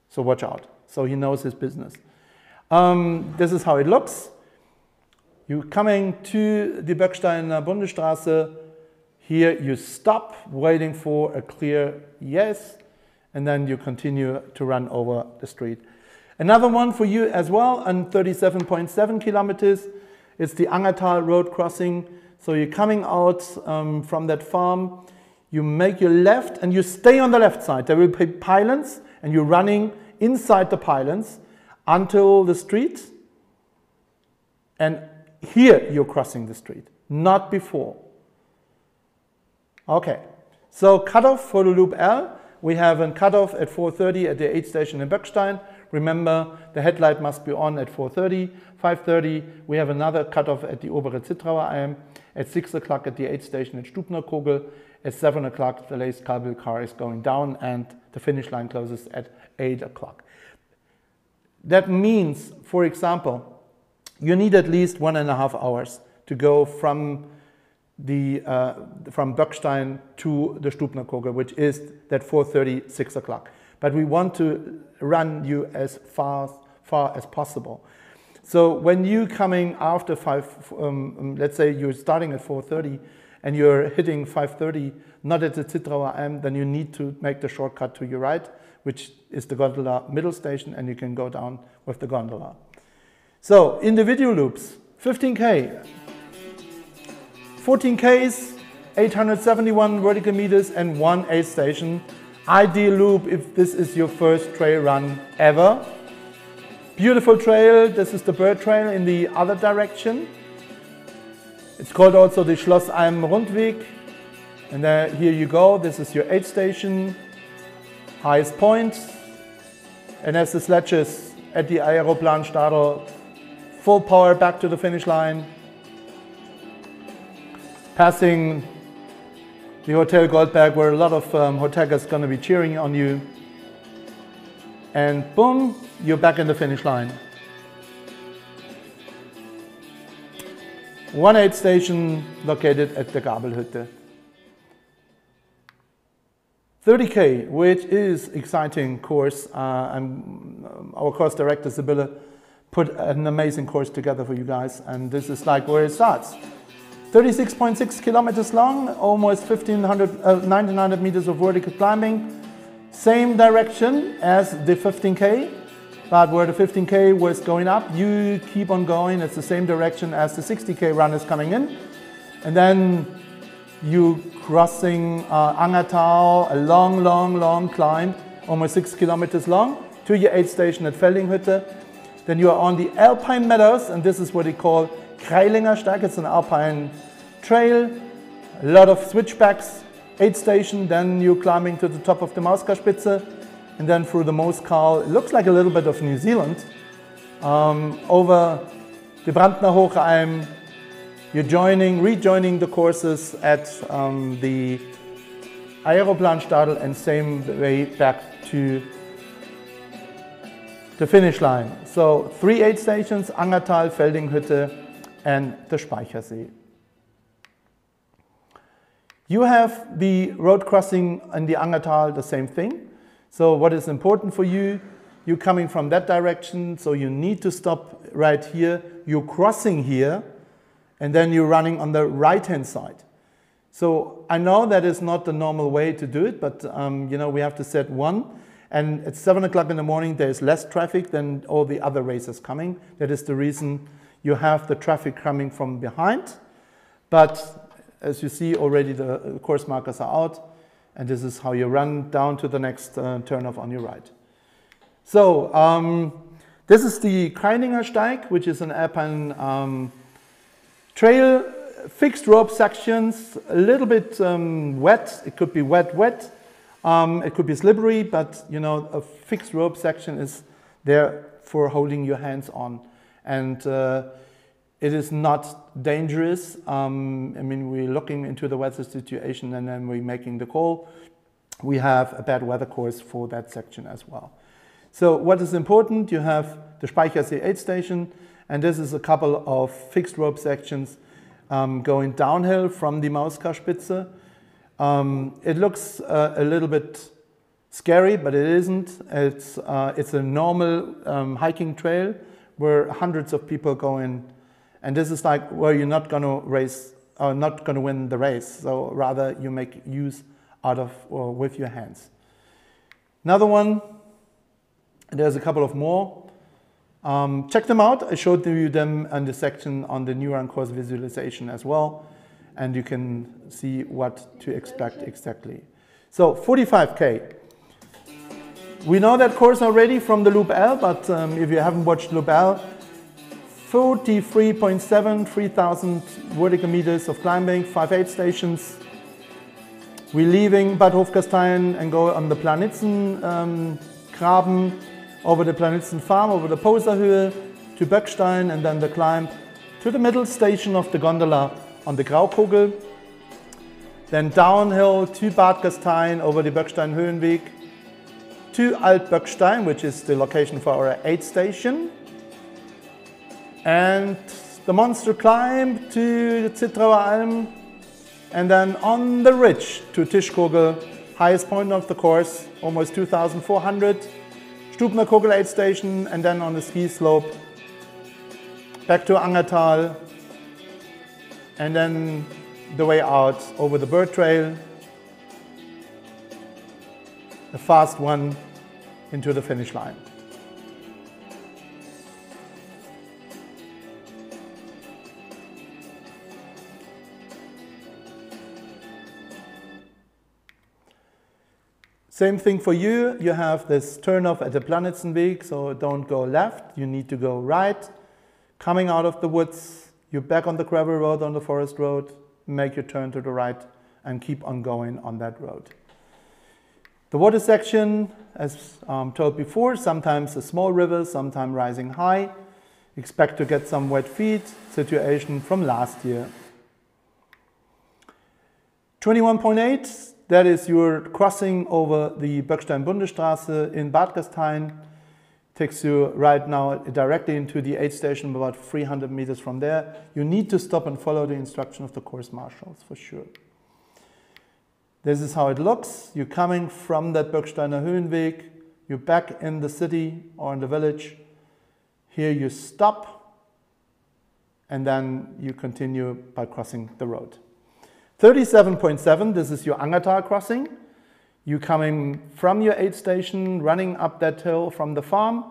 So watch out. So he knows his business. This is how it looks. You're coming to the Böcksteiner Bundesstraße. Here you stop, waiting for a clear yes, and then you continue to run over the street. Another one for you as well, on 37.7 kilometers, it's the Angertal road crossing. So you're coming out from that farm, you make your left and you stay on the left side. There will be pylons and you're running inside the pylons until the street, and here you're crossing the street, not before. Okay, so cutoff for the Loop L. We have a cutoff at 4:30 at the aid station in Böckstein. Remember, the headlight must be on at 4:30. 5:30, we have another cutoff at the Obere Zittauer Alm. At 6 o'clock at the aid station at Stubner Kogel. At 7 o'clock, the last cable car is going down and the finish line closes at 8 o'clock. That means, for example, you need at least 1.5 hours to go from Böckstein to the Stubner Kogel, which is that 4:30, 6 o'clock. But we want to run you as far as possible. So when you coming after 5, let's say you're starting at 4:30 and you're hitting 5:30, not at the Zittauer Alm, then you need to make the shortcut to your right, which is the gondola middle station, and you can go down with the gondola. So individual loops, 15k, 14Ks, 871 vertical meters and 1 aid station. Ideal loop if this is your first trail run ever. Beautiful trail, this is the bird trail in the other direction. It's called also the Schloss Alm Rundweg. And here you go, this is your aid station, highest point. And as the sledges at the Aeroplanstadel, full power back to the finish line. Passing the Hotel Goldberg, where a lot of hotelers are going to be cheering on you. And boom, you're back in the finish line. 1 aid station located at the Gabelhütte. 30k, which is exciting course. Our course director, Sibylle, put an amazing course together for you guys. And this is like where it starts. 36.6 kilometers long, almost 1,900 meters of vertical climbing. Same direction as the 15k, but where the 15k was going up, you keep on going. It's the same direction as the 60k run is coming in. And then you crossing Angertal, a long climb, almost 6 kilometers long, to your aid station at Feldinghütte. Then you are on the Alpine Meadows, and this is what they call Kreilinger Steig. It's an alpine trail, a lot of switchbacks, aid station, then you're climbing to the top of the Mauskarspitze, and then through the Moskal. It looks like a little bit of New Zealand. Over the Brandner Hochalm, you're rejoining the courses at the Aeroplanstadel and same way back to the finish line. So 3 aid stations, Angertal, Feldinghütte and the Speichersee. You have the road crossing in the Angertal, the same thing. So what is important for you, you're coming from that direction, so you need to stop right here. You're crossing here, and then you're running on the right-hand side. So I know that is not the normal way to do it, but you know, we have to set 1. And at 7 o'clock in the morning, there's less traffic than all the other races coming. That is the reason you have the traffic coming from behind. But as you see already, the course markers are out. And this is how you run down to the next turnoff on your right. So this is the Kreilinger Steig, which is an alpine trail, fixed rope sections, a little bit wet. It could be wet. It could be slippery, but you know, a fixed rope section is there for holding your hands on. And it is not dangerous. I mean, we're looking into the weather situation and then we're making the call. We have a bad weather course for that section as well. So what is important, you have the Speichersee aid station, and this is a couple of fixed rope sections going downhill from the Mauskarspitze. It looks a little bit scary, but it isn't. It's a normal hiking trail where hundreds of people go in, and this is like where you're not going to race, or not going to win the race. So rather you make use out of or with your hands. Another one. There's a couple of more. Check them out. I showed you them in the section on the Neurun course visualization as well. And you can see what to expect exactly. So 45K. We know that course already from the Loop L, but if you haven't watched Loop L, 43.7, 3,000 vertical meters of climbing, 5 aid stations. We're leaving Bad Hofgastein and go on the Planitzen Graben, over the Planitzen Farm, over the Poserhöhe to Böckstein, and then the climb to the middle station of the gondola on the Graukogel. Then downhill to Bad Gastein over the Böckstein Höhenweg to Alt-Böckstein, which is the location for our aid station. And the monster climb to the Zittrauer Alm, and then on the ridge to Tischkogel, highest point of the course, almost 2,400. Stubner Kogel aid station, and then on the ski slope back to Angertal, and then the way out over the bird trail, the fast one into the finish line. Same thing for you. You have this turnoff at the Planitzenweg, so don't go left, you need to go right. Coming out of the woods, you're back on the gravel road, on the forest road, make your turn to the right and keep on going on that road. The water section, as told before, sometimes a small river, sometimes rising high. Expect to get some wet feet, situation from last year. 21.8. That is your crossing over the Böckstein-Bundesstraße in Bad Gastein. Takes you right now directly into the aid station, about 300 meters from there. You need to stop and follow the instruction of the course marshals for sure. This is how it looks. You're coming from that Böcksteiner Höhenweg. You're back in the city or in the village. Here you stop and then you continue by crossing the road. 37.7, this is your Angertal crossing. You're coming from your aid station, running up that hill from the farm,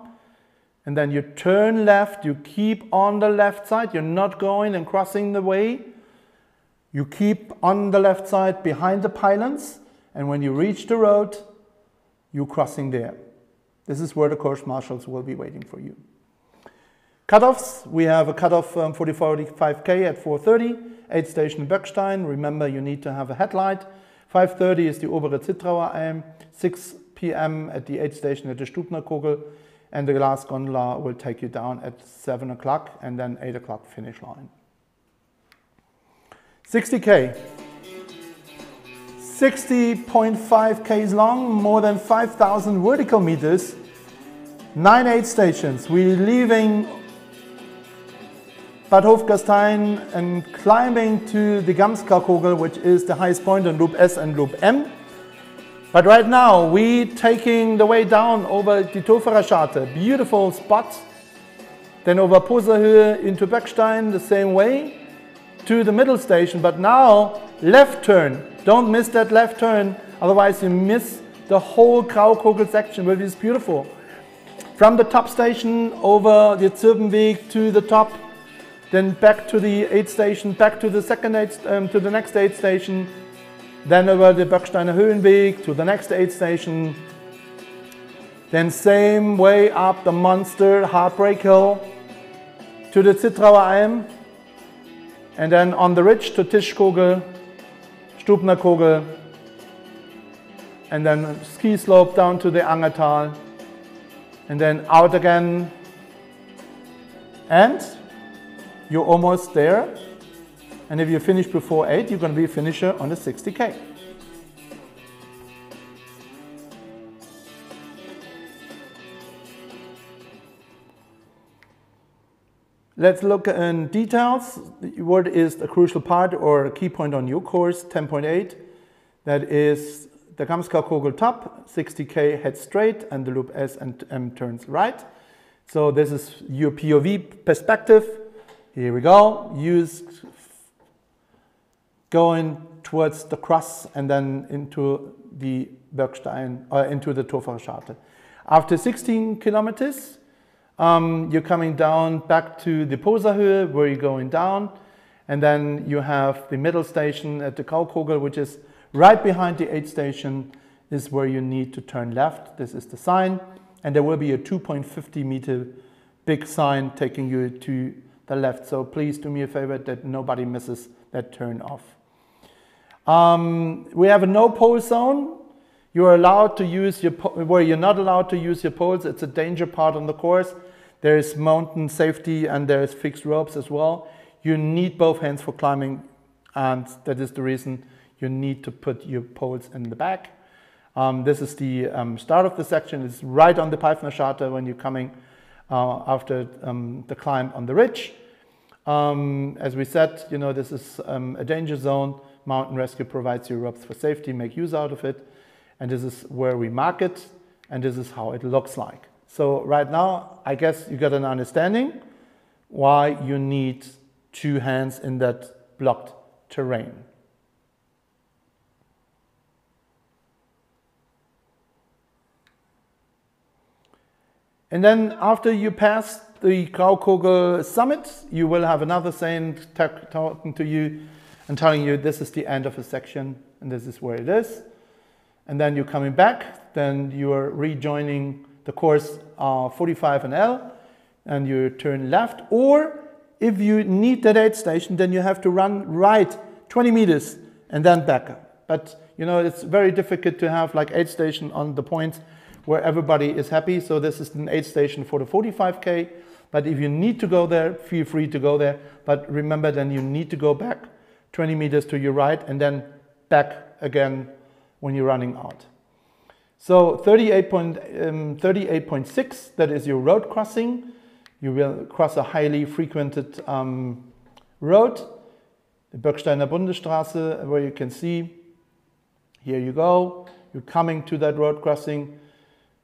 and then you turn left, you keep on the left side, you're not going and crossing the way. You keep on the left side behind the pylons, and when you reach the road, you're crossing there. This is where the course marshals will be waiting for you. Cutoffs, we have a cutoff for the 45K at 4:30, aid station in Böckstein. Remember, you need to have a headlight. 5:30 is the Obere Zittrauer Alm, 6 p.m. at the aid station at the Stubnerkogel, and the last gondola will take you down at 7 o'clock and then 8 o'clock finish line. 60K. 60.5 Ks long, more than 5,000 vertical meters, 9 aid stations. We're leaving Bad Hofgastein and climbing to the Gamskakogel, which is the highest point on Loop S and Loop M. But right now we're taking the way down over the Toferer Scharte, beautiful spot. Then over Poserhöhe into Böckstein, the same way to the middle station. But now left turn. Don't miss that left turn, otherwise you miss the whole Graukogel section, which is beautiful. From the top station over the Zirbenweg to the top, then back to the aid station, back to the to the next aid station, then over the Böcksteiner Höhenweg to the next aid station, then same way up the monster Heartbreak Hill to the Zittrauer Alm, and then on the ridge to Tischkogel, Stubnerkogel, and then ski slope down to the Angertal, and then out again, and you're almost there. And if you finish before 8, you're going to be a finisher on the 60K. Let's look in details. What is the crucial part or a key point on your course? 10.8. That is the Gamskakogel top, 60K head straight, and the loop S and M turns right. So this is your POV perspective. Here we go. Use going towards the cross and then into the Böckstein or into the Toferer Scharte. After 16 kilometers, you're coming down back to the Poserhöhe where you're going down, and then you have the middle station at the Graukogel, which is right behind the aid station, is where you need to turn left. This is the sign, and there will be a 2.50 meter big sign taking you to the left. So please do me a favor that nobody misses that turn off. We have a no pole zone. You're allowed to use your where you're not allowed to use your poles. It's a danger part on the course. There is mountain safety and there is fixed ropes as well. You need both hands for climbing, and that is the reason you need to put your poles in the back. This is the start of the section. It's right on the Peifner Scharte when you're coming after the climb on the ridge. As we said, you know, this is a danger zone. Mountain Rescue provides you ropes for safety, make use out of it. And this is where we mark it, and this is how it looks like. So right now, I guess you got an understanding why you need two hands in that blocked terrain. And then after you pass the Graukogel summit, you will have another saying talking to you and telling you this is the end of a section and this is where it is. And then you're coming back, then you are rejoining the course 45 and L, and you turn left. Or if you need that aid station, then you have to run right 20 meters and then back up. But you know, it's very difficult to have like aid station on the points where everybody is happy. So this is an aid station for the 45K. But if you need to go there, feel free to go there. But remember, then you need to go back 20 meters to your right and then back again when you're running out. So 38.6, that is your road crossing. You will cross a highly frequented road, the Böcksteiner Bundesstraße, where you can see, here you go, you're coming to that road crossing.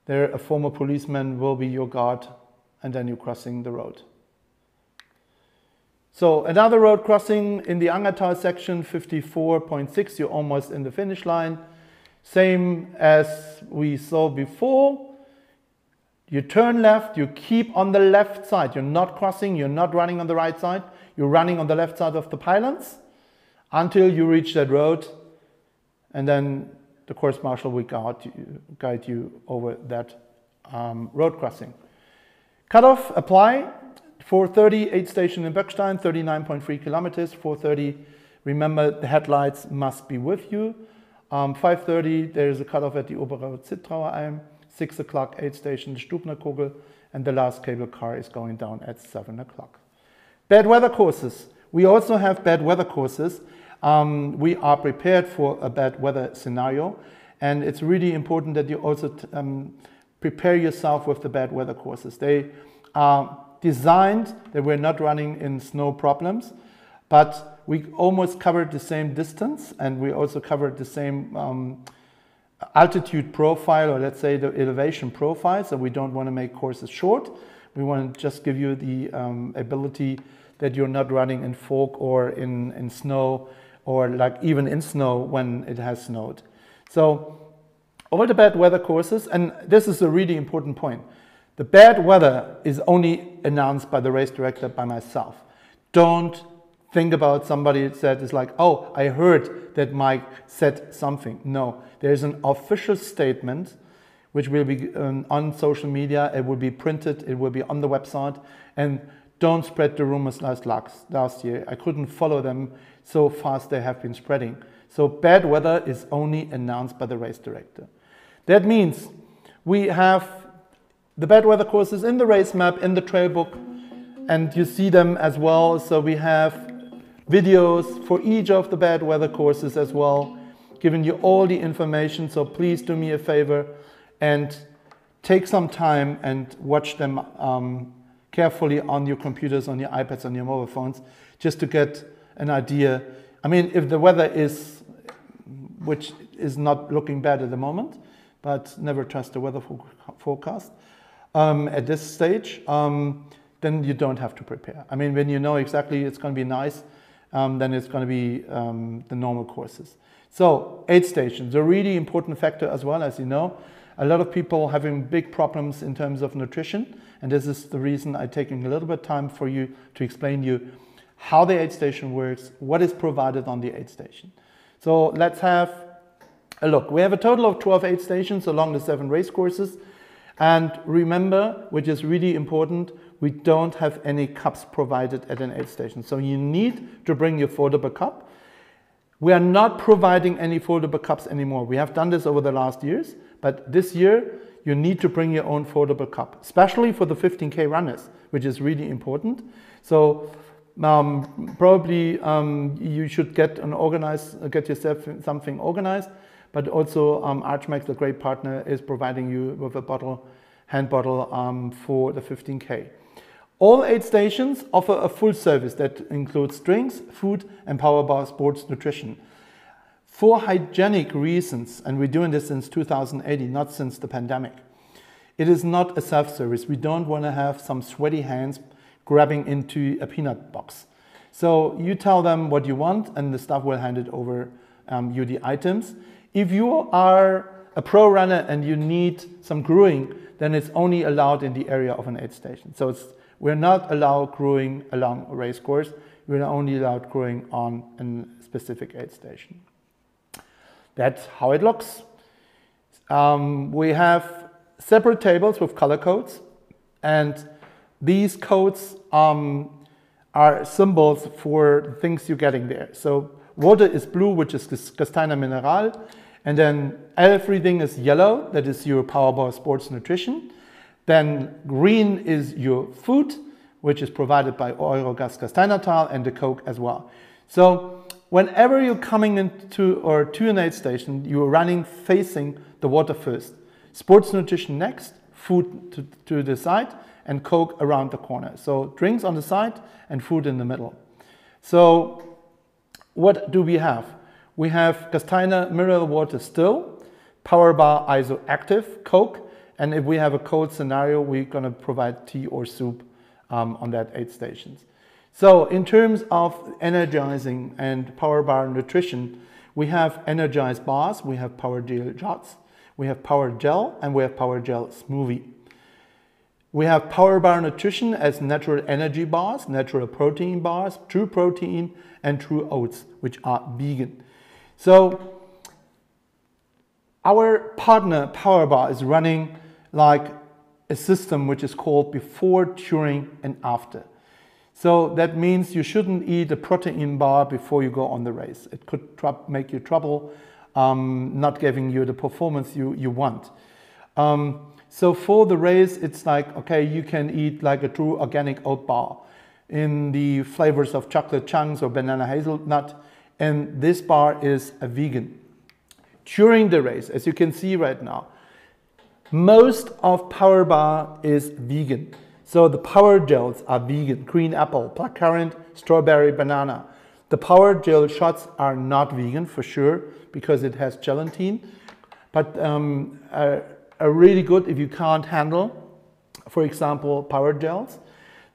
There a former policeman will be your guard, and then you're crossing the road. So another road crossing in the Angertal section, 54.6, you're almost in the finish line. Same as we saw before. You turn left, you keep on the left side. You're not crossing, you're not running on the right side. You're running on the left side of the pylons until you reach that road. And then the course marshal will guide you over that road crossing. Cutoff, apply. 4:30, aid station in Böckstein, 39.3 kilometers. 4:30, remember the headlights must be with you. 5:30, there is a cutoff at the Obere Zittrauer Alm. 6 o'clock, aid station Stubner Kogel, and the last cable car is going down at 7 o'clock. Bad weather courses. We also have bad weather courses. We are prepared for a bad weather scenario, and it's really important that you also prepare yourself with the bad weather courses. They are designed that we're not running in snow problems, but we almost covered the same distance, and we also covered the same altitude profile, or let's say the elevation profile. So we don't want to make courses short. We want to just give you the ability that you're not running in fog or in snow, or like even in snow when it has snowed. So all the bad weather courses, and this is a really important point. The bad weather is only announced by the race director, by myself. Don't think about somebody that is like, oh, I heard that Mike said something. No, there is an official statement which will be on social media. It will be printed, it will be on the website, and don't spread the rumors like last year. I couldn't follow them so fast they have been spreading. So bad weather is only announced by the race director. That means we have the bad weather courses in the race map, in the trail book, and you see them as well. So we have videos for each of the bad weather courses as well, giving you all the information. So please do me a favor and take some time and watch them carefully on your computers, on your iPads, on your mobile phones, just to get an idea. I mean, if the weather is, which is not looking bad at the moment, but never trust the weather forecast at this stage, then you don't have to prepare. I mean, when you know exactly it's going to be nice, then it's going to be the normal courses. So aid stations, a really important factor as well. As you know, a lot of people having big problems in terms of nutrition, and this is the reason I'm taking a little bit of time for you to explain to you how the aid station works, what is provided on the aid station. So let's have a look. We have a total of 12 aid stations along the 7 race courses, and remember, which is really important, we don't have any cups provided at an aid station. So you need to bring your foldable cup. We are not providing any foldable cups anymore. We have done this over the last years, but this year you need to bring your own foldable cup, especially for the 15K runners, which is really important. So probably you should get yourself something organized, but also Archmax, the great partner, is providing you with a hand bottle for the 15K. All aid stations offer a full service that includes drinks, food, and power bar sports nutrition. For hygienic reasons, and we're doing this since 2018, not since the pandemic, it is not a self-service. We don't want to have some sweaty hands grabbing into a peanut box. So you tell them what you want, and the staff will hand it over you the items. If you are a pro runner and you need some growing, then it's only allowed in the area of an aid station. So we're not allowed growing along a race course. We're only allowed growing on a specific aid station. That's how it looks. We have separate tables with color codes, and these codes are symbols for things you're getting there. So water is blue, which is Castana Mineral, and then everything is yellow, that is your Powerbar Sports Nutrition. Then green is your food, which is provided by Eurogas Castanatal, and the Coke as well. So whenever you're coming into to an aid station, you're running facing the water first. Sports nutrition next, food to the side, and Coke around the corner. So drinks on the side and food in the middle. So what do we have? We have Castana mineral water still, Powerbar ISO active, Coke, and if we have a cold scenario, we're going to provide tea or soup on that aid stations. So in terms of energizing and power bar nutrition, we have energized bars, we have power gel shots, we have power gel, and we have power gel smoothie. We have power bar nutrition as natural energy bars, natural protein bars, true protein, and true oats, which are vegan. So our partner Powerbar is running like a system which is called before, during, and after. So that means you shouldn't eat a protein bar before you go on the race. It could make you trouble, not giving you the performance you want. So for the race, it's like, okay, you can eat like a true organic oat bar in the flavors of chocolate chunks or banana hazelnut. And this bar is a vegan. During the race, as you can see right now, most of Power Bar is vegan. So the power gels are vegan: green apple, blackcurrant, strawberry, banana. The power gel shots are not vegan for sure because it has gelatin, but are really good if you can't handle, for example, power gels.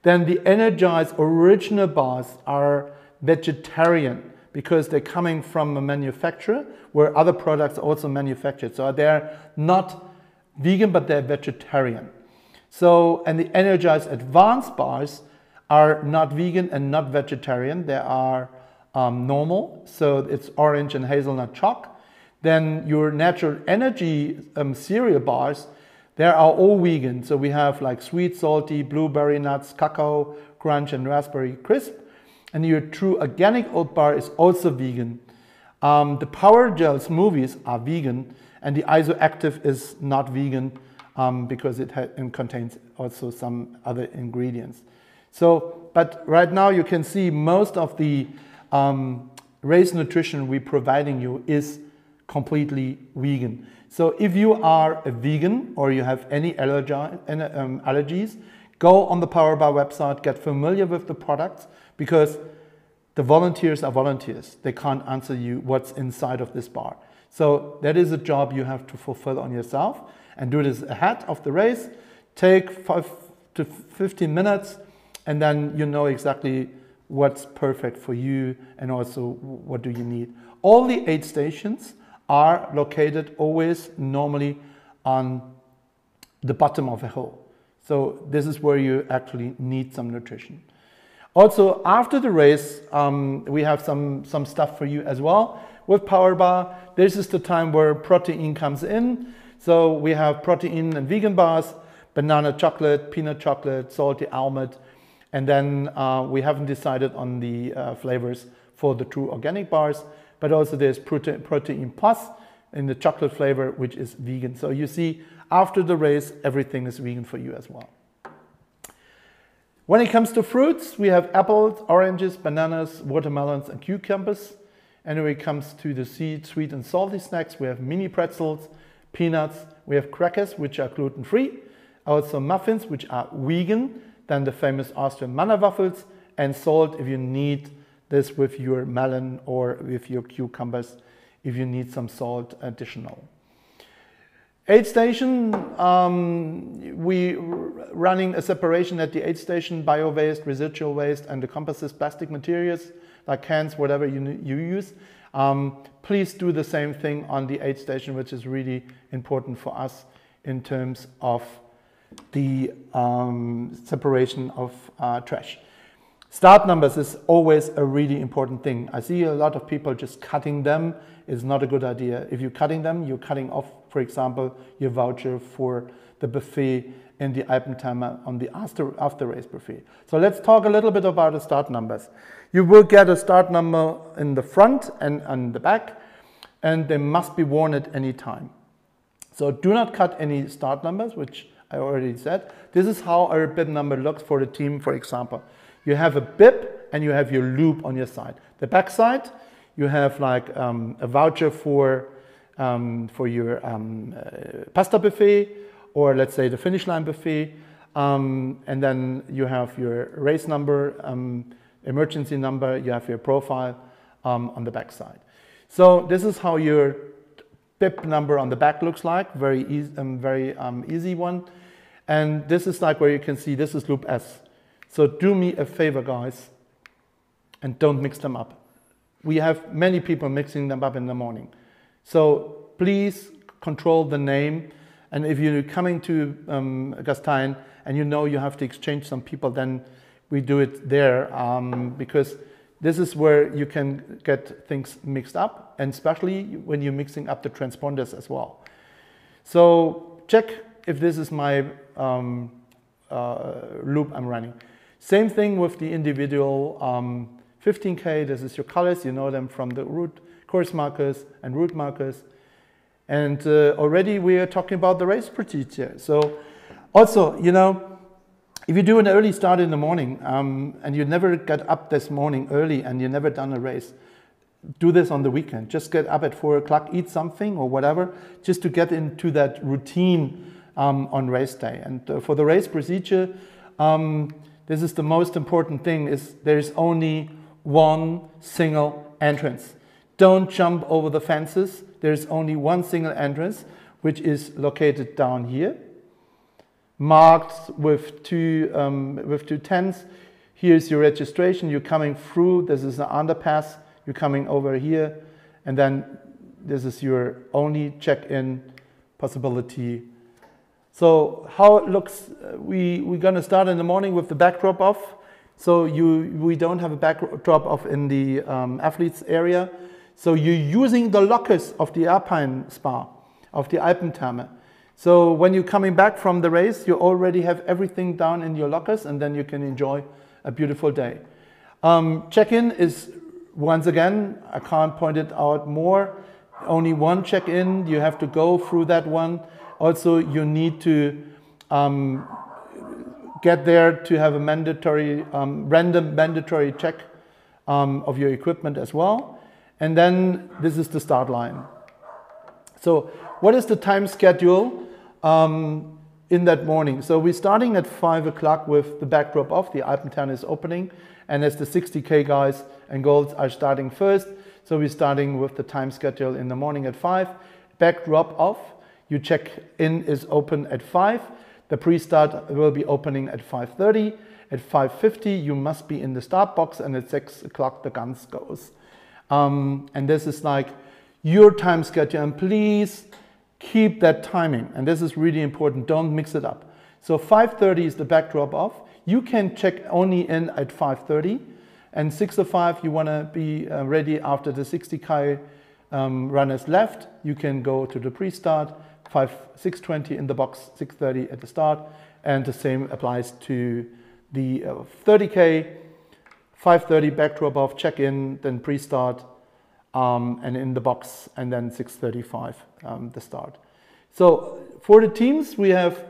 Then the Energize original bars are vegetarian because they're coming from a manufacturer where other products are also manufactured. So they're not vegan, but they're vegetarian. So, and the Energize Advanced bars are not vegan and not vegetarian. They are normal. So it's orange and hazelnut choc. Then your natural energy cereal bars, they are all vegan. So we have like sweet, salty, blueberry nuts, cacao, crunch, and raspberry crisp. And your true organic oat bar is also vegan. The Power Gel smoothies are vegan, and the Isoactive is not vegan because it contains also some other ingredients. So, but right now you can see most of the race nutrition we're providing you is completely vegan. So if you are a vegan or you have any allergies, go on the Power Bar website, get familiar with the products, because the volunteers are volunteers. They can't answer you what's inside of this bar. So that is a job you have to fulfill on yourself, and do this ahead of the race. Take 5 to 15 minutes, and then you know exactly what's perfect for you and also what do you need. All the aid stations are located always normally on the bottom of a hill. So this is where you actually need some nutrition. Also, after the race, we have some stuff for you as well. With Power Bar, this is the time where protein comes in. So we have protein and vegan bars, banana chocolate, peanut chocolate, salty almond, and then we haven't decided on the flavors for the true organic bars, but also there's protein plus in the chocolate flavor, which is vegan. So you see, after the race, everything is vegan for you as well. When it comes to fruits, we have apples, oranges, bananas, watermelons, and cucumbers. And when it comes to the sweet and salty snacks, we have mini pretzels, peanuts, we have crackers, which are gluten-free, also muffins, which are vegan, then the famous Austrian Mannerwaffels, and salt if you need this with your melon or with your cucumbers, if you need some salt additional. Aid station, we running a separation at the aid station: bio waste, residual waste, and the composite plastic materials like cans, whatever you use. Please do the same thing on the aid station, which is really important for us in terms of the separation of trash. Start numbers is always a really important thing. I see a lot of people just cutting them. It's not a good idea. If you're cutting them, you're cutting off, for example, your voucher for the buffet in the Alpentime on the after race buffet. So let's talk a little bit about the start numbers. You will get a start number in the front and on the back, and they must be worn at any time. So do not cut any start numbers, which I already said. This is how our bib number looks for the team, for example. You have a bib and you have your loop on your side. The back side, you have like a voucher for your pasta buffet, or let's say the finish line buffet. And then you have your race number, emergency number, you have your profile on the back side. So this is how your bib number on the back looks like, very easy one. And this is like where you can see this is loop S. So do me a favor, guys, and don't mix them up. We have many people mixing them up in the morning. So please control the name. And if you're coming to Gastein and you know you have to exchange some people, then we do it there, because this is where you can get things mixed up, and especially when you're mixing up the transponders as well. So check if this is my loop I'm running. Same thing with the individual 15K. This is your colors. You know them from the route course markers and route markers. And already we are talking about the race procedure. So also, you know, if you do an early start in the morning and you never get up this morning early and you never done a race, do this on the weekend. Just get up at 4 o'clock, eat something or whatever, just to get into that routine on race day. And for the race procedure, this is the most important thing, is there is only one single entrance. Don't jump over the fences. There's only one single entrance, which is located down here, marked with two tents. Here's your registration. You're coming through. This is an underpass. You're coming over here, and then this is your only check-in possibility. So how it looks, we're going to start in the morning with the back drop-off. So we don't have a back drop-off in the athletes area. So you're using the lockers of the Alpine Spa, of the Alpentherme. So when you're coming back from the race, you already have everything down in your lockers, and then you can enjoy a beautiful day. Check-in is, once again, I can't point it out more, only one check-in. You have to go through that one. Also, you need to get there to have a mandatory, random mandatory check of your equipment as well. And then this is the start line. So what is the time schedule in that morning? So we're starting at 5 o'clock with the back drop off. The Alpentherme is opening, and as the 60K guys and girls are starting first, so we're starting with the time schedule in the morning at 5. Back drop off, you check in is open at 5. The pre-start will be opening at 5:30. At 5:50 you must be in the start box, and at 6 o'clock the guns goes. And this is like your time schedule, and please keep that timing. And this is really important. Don't mix it up. So 5:30 is the back drop off. You can check only in at 5:30, and 6:05 you want to be ready after the 60K runners left. You can go to the pre-start, 6:20 in the box, 6:30 at the start, and the same applies to the 30K. 5:30 back drop off, check in, then pre-start, and in the box, and then 6:35 the start. So for the teams, we have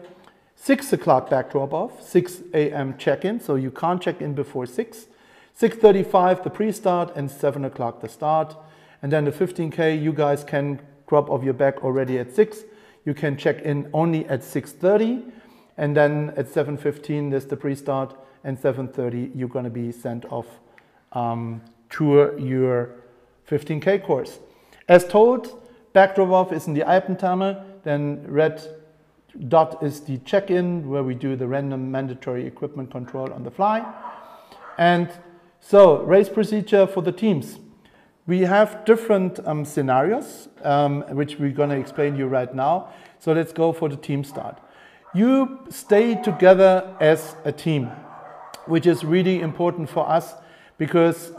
6 o'clock back drop off, 6 a.m. check-in, so you can't check in before 6. 6:35 the pre-start, and 7 o'clock the start. And then the 15K, you guys can drop off your bag already at 6. You can check in only at 6:30, and then at 7:15 there's the pre-start, and 7:30 you're going to be sent off to your 15K course. As told, back drop off is in the Alpentherme, then red dot is the check-in, where we do the random mandatory equipment control on the fly. And so race procedure for the teams. We have different scenarios, which we're going to explain to you right now. So let's go for the team start. You stay together as a team, which is really important for us, because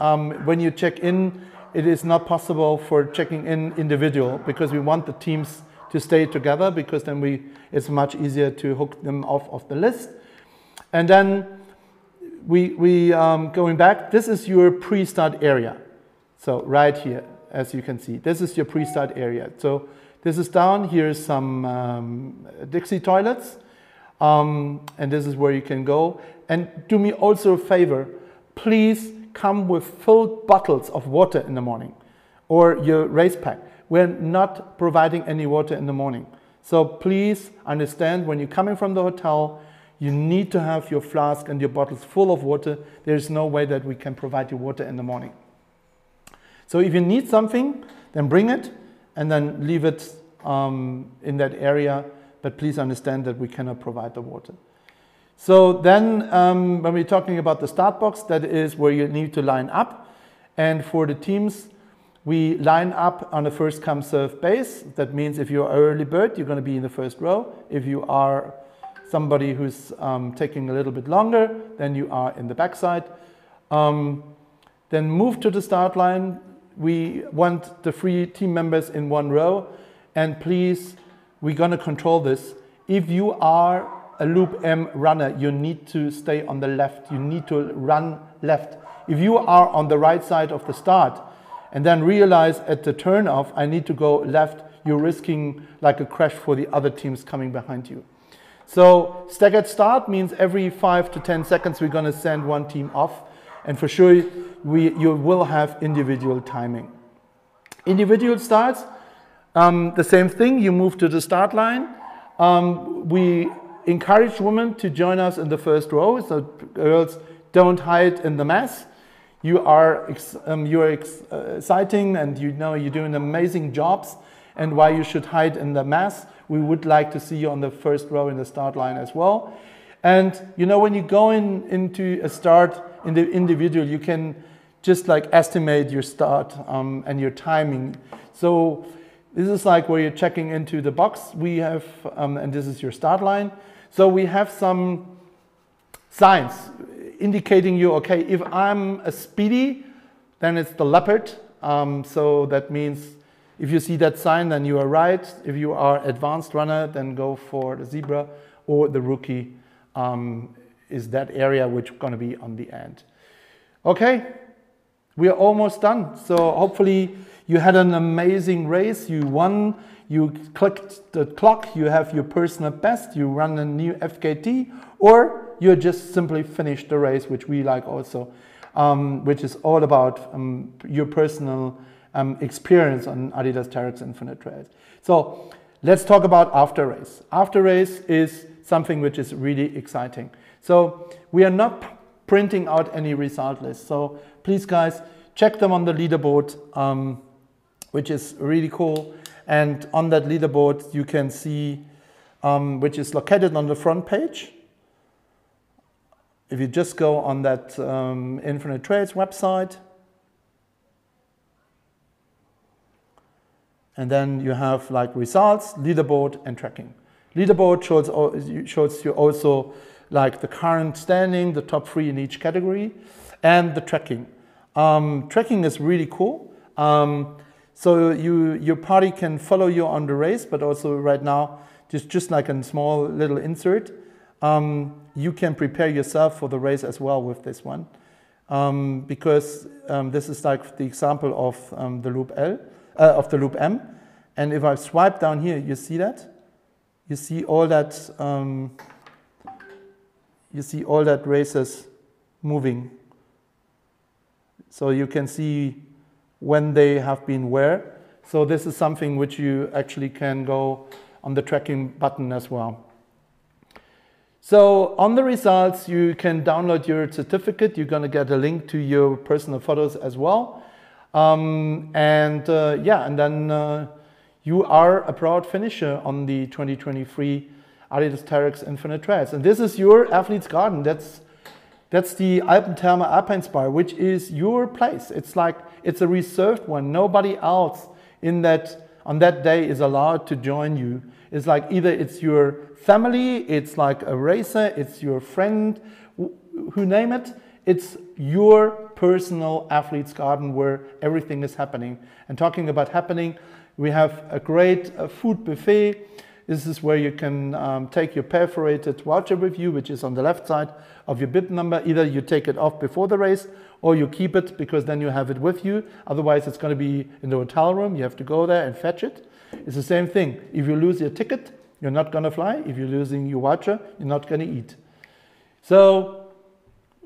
when you check in, it is not possible for checking in individual, because we want the teams to stay together, because then it's much easier to hook them off of the list. And then going back, this is your pre-start area. So right here, as you can see, this is your pre-start area. So this is down, here's some Dixie toilets, and this is where you can go. And do me also a favor, please come with filled bottles of water in the morning, or your race pack. We're not providing any water in the morning. So please understand, when you're coming from the hotel, you need to have your flask and your bottles full of water. There's no way that we can provide you water in the morning. So if you need something, then bring it, and then leave it in that area. But please understand that we cannot provide the water. So then when we're talking about the start box, that is where you need to line up. And for the teams, we line up on a first come serve base. That means if you're an early bird, you're going to be in the first row. If you are somebody who's taking a little bit longer, then you are in the backside. Then move to the start line. We want the 3 team members in one row. And please, we're going to control this. If you are a Loop M runner, you need to stay on the left. You need to run left. If you are on the right side of the start and then realize at the turn off, I need to go left, you're risking like a crash for the other teams coming behind you. So staggered start means every 5 to 10 seconds we're going to send one team off, and for sure you will have individual timing. Individual starts, the same thing, you move to the start line. We encourage women to join us in the first row, so girls don't hide in the mass. You are exciting, and you know you're doing amazing jobs, and why you should hide in the mass. We would like to see you on the first row in the start line as well. And you know, when you go into a start in the individual, you can just like estimate your start and your timing. So this is like where you're checking into the box. We have, and this is your start line. So we have some signs indicating you, okay, if I'm a speedy, then it's the leopard. So that means if you see that sign, then you are right. If you are advanced runner, then go for the zebra, or the rookie is that area which is going to be on the end. Okay, we are almost done. So hopefully you had an amazing race. You won, you clicked the clock, you have your personal best, you run a new FKT, or you just simply finished the race, which we like also, which is all about your personal experience on Adidas TERREX Infinite Trails. So let's talk about after race. After race is something which is really exciting. So we are not printing out any result lists. So please guys, check them on the leaderboard, which is really cool. And on that leaderboard, you can see, which is located on the front page. If you just go on that Infinite Trails website, and then you have like results, leaderboard, and tracking. Leaderboard shows you also like the current standing, the top 3 in each category, and the tracking. Tracking is really cool. So your party can follow you on the race, but also right now, just like a small little insert, you can prepare yourself for the race as well with this one, because this is like the example of the Loop L, of the Loop M. And if I swipe down here, you see that? You see all that. You see all that races moving. So you can see when they have been where. So this is something which you actually can go on the tracking button as well. So on the results, you can download your certificate. You're going to get a link to your personal photos as well. Yeah, and then you are a proud finisher on the 2023 Adidas TERREX Infinite Trails. And this is your athlete's garden. That's the Alpentherme Alpinespar, which is your place. It's like, it's a reserved one. Nobody else on that day is allowed to join you. It's like either it's your family, it's like a racer, it's your friend, who name it. It's your personal athlete's garden where everything is happening. And talking about happening, we have a great food buffet. This is where you can take your perforated voucher with you, which is on the left side of your bib number. Either you take it off before the race, or you keep it because then you have it with you. Otherwise, it's going to be in the hotel room. You have to go there and fetch it. It's the same thing. If you lose your ticket, you're not going to fly. If you're losing your voucher, you're not going to eat. So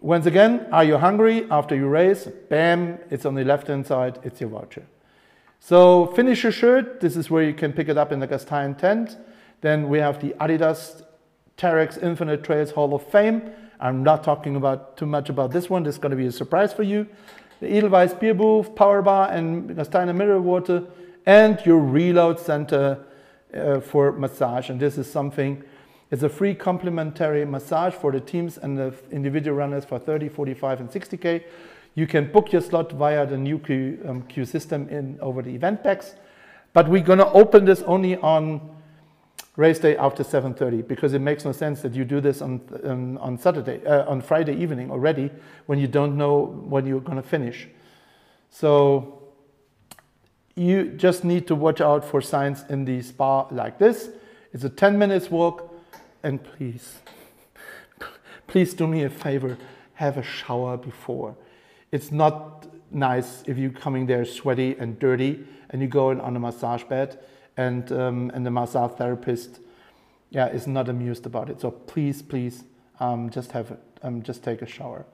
once again, are you hungry after your race? Bam, it's on the left-hand side. It's your voucher. So finish your shirt. This is where you can pick it up in the Gastein tent. Then we have the Adidas TERREX Infinite Trails Hall of Fame. I'm not talking about too much about this one. This is going to be a surprise for you. The Edelweiss beer booth, power bar, and Gastein mineral water, and your reload center for massage. And this is something, it's a free complimentary massage for the teams and the individual runners for 30, 45, and 60K. You can book your slot via the new queue system over the event packs. But we're going to open this only on race day after 7:30, because it makes no sense that you do this on Friday evening already when you don't know when you're going to finish. So you just need to watch out for signs in the spa like this. It's a 10 minutes walk, and please do me a favor, have a shower before. It's not nice if you're coming there sweaty and dirty and you go in on a massage bed and the massage therapist is not amused about it. So please just take a shower.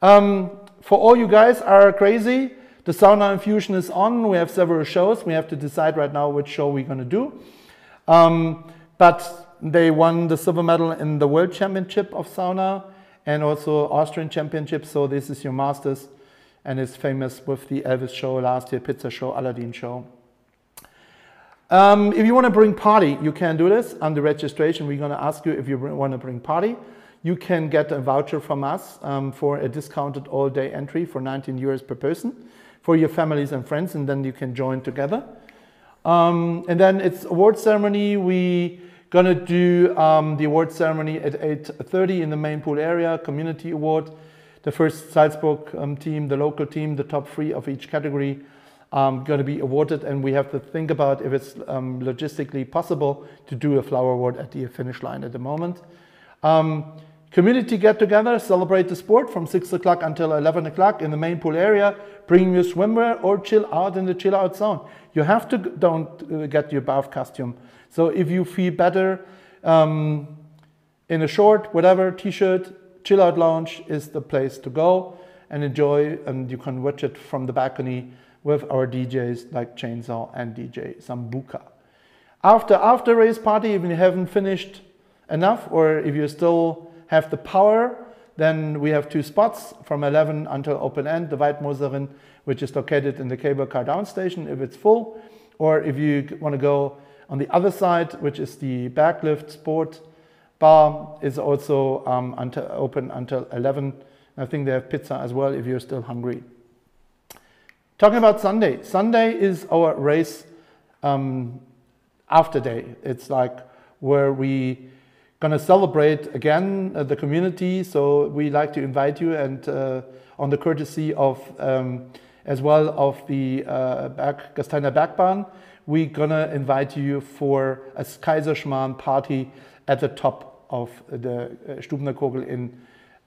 For all you guys are crazy, the sauna infusion is on. We have several shows. We have to decide right now which show we're going to do. But they won the silver medal in the World Championship of Sauna and also Austrian Championship. So this is your masters, and it's famous with the Elvis show last year, pizza show, Aladdin show. If you want to bring party, you can do this. On the registration, we're going to ask you if you want to bring party. You can get a voucher from us for a discounted all-day entry for 19 euros per person for your families and friends, and then you can join together. And then it's award ceremony. We gonna do the award ceremony at 8:30 in the main pool area, community award. The first Salzburg team, the local team, the top 3 of each category gonna be awarded, and we have to think about if it's logistically possible to do a flower award at the finish line at the moment. Community get together, celebrate the sport from 6 o'clock until 11 o'clock in the main pool area. Bring your swimwear or chill out in the chill out zone. You have to don't get your bath costume. So if you feel better in a short, whatever, t-shirt, chill out lounge is the place to go and enjoy, and you can watch it from the balcony with our DJs like Chainsaw and DJ Sambuca. After race party, if you haven't finished enough or if you still have the power, then we have 2 spots from 11 until open end, the Weidmoserin, which is located in the cable car down station if it's full, or if you want to go on the other side, which is the backlift sport bar, is also open until 11. I think they have pizza as well if you're still hungry. Talking about Sunday. Sunday is our race after day. It's like where we gonna celebrate again the community. So we like to invite you, and on the courtesy of as well of the Gasteiner Bergbahn, we're gonna invite you for a Kaiserschmarrn party at the top of the Stubner Kogel in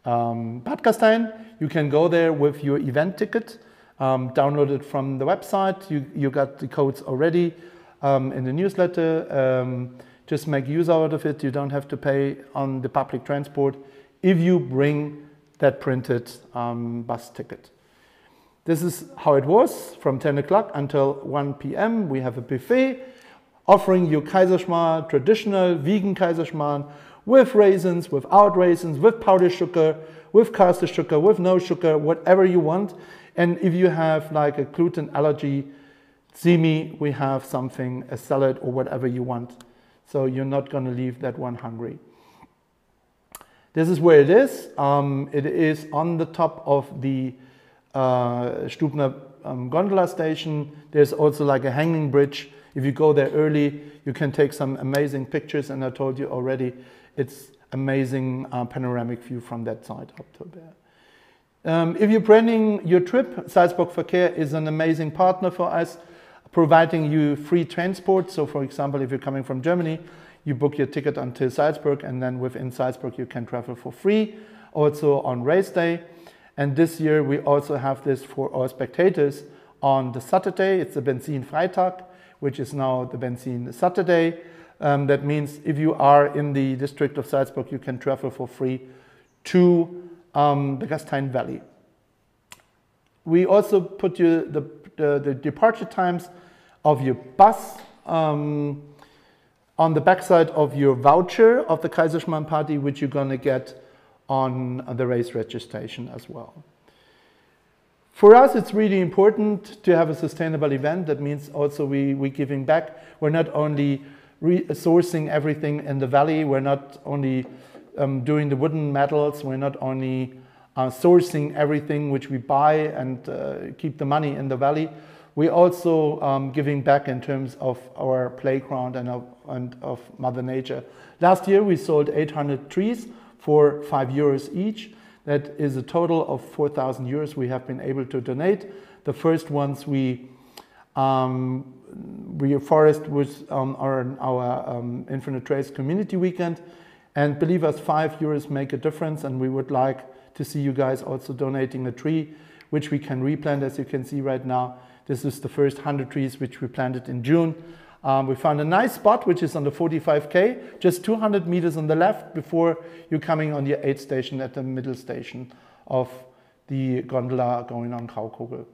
Bad Gastein. You can go there with your event ticket, download it from the website. You got the codes already in the newsletter. Just make use out of it. You don't have to pay on the public transport if you bring that printed bus ticket. This is how it was from 10 o'clock until 1 p.m. We have a buffet offering you Kaiserschmarrn, traditional vegan Kaiserschmarrn, with raisins, without raisins, with powdered sugar, with caster sugar, with no sugar, whatever you want. And if you have like a gluten allergy, see me, we have something, a salad or whatever you want. So you're not going to leave that one hungry. This is where it is. It is on the top of the Stubner gondola station. There's also like a hanging bridge. If you go there early, you can take some amazing pictures. And I told you already, it's amazing panoramic view from that side up to there. If you're planning your trip, Salzburg Verkehr is an amazing partner for us, providing you free transport. So for example, if you're coming from Germany, you book your ticket until Salzburg, and then within Salzburg you can travel for free, also on race day. And this year we also have this for our spectators on the Saturday. It's the Benzinfreitag, which is now the Benzin Saturday. That means if you are in the district of Salzburg, you can travel for free to the Gastein Valley. We also put you the departure times of your bus on the backside of your voucher of the Kaiserschmarrn party, which you're going to get on the race registration as well. For us, it's really important to have a sustainable event. That means also we're giving back. We're not only sourcing everything in the valley, we're not only doing the wooden medals, we're not only sourcing everything which we buy and keep the money in the valley. We're also giving back in terms of our playground and of Mother Nature. Last year we sold 800 trees for €5 each. That is a total of 4,000 euros we have been able to donate. The first ones we reforest was on our Infinite Trails Community Weekend, And believe us, €5 make a difference, and we would like to see you guys also donating a tree, which we can replant. As you can see right now, this is the first 100 trees which we planted in June. We found a nice spot, which is on the 45K, just 200 meters on the left before you're coming on the aid station at the middle station of the gondola going on Graukogel.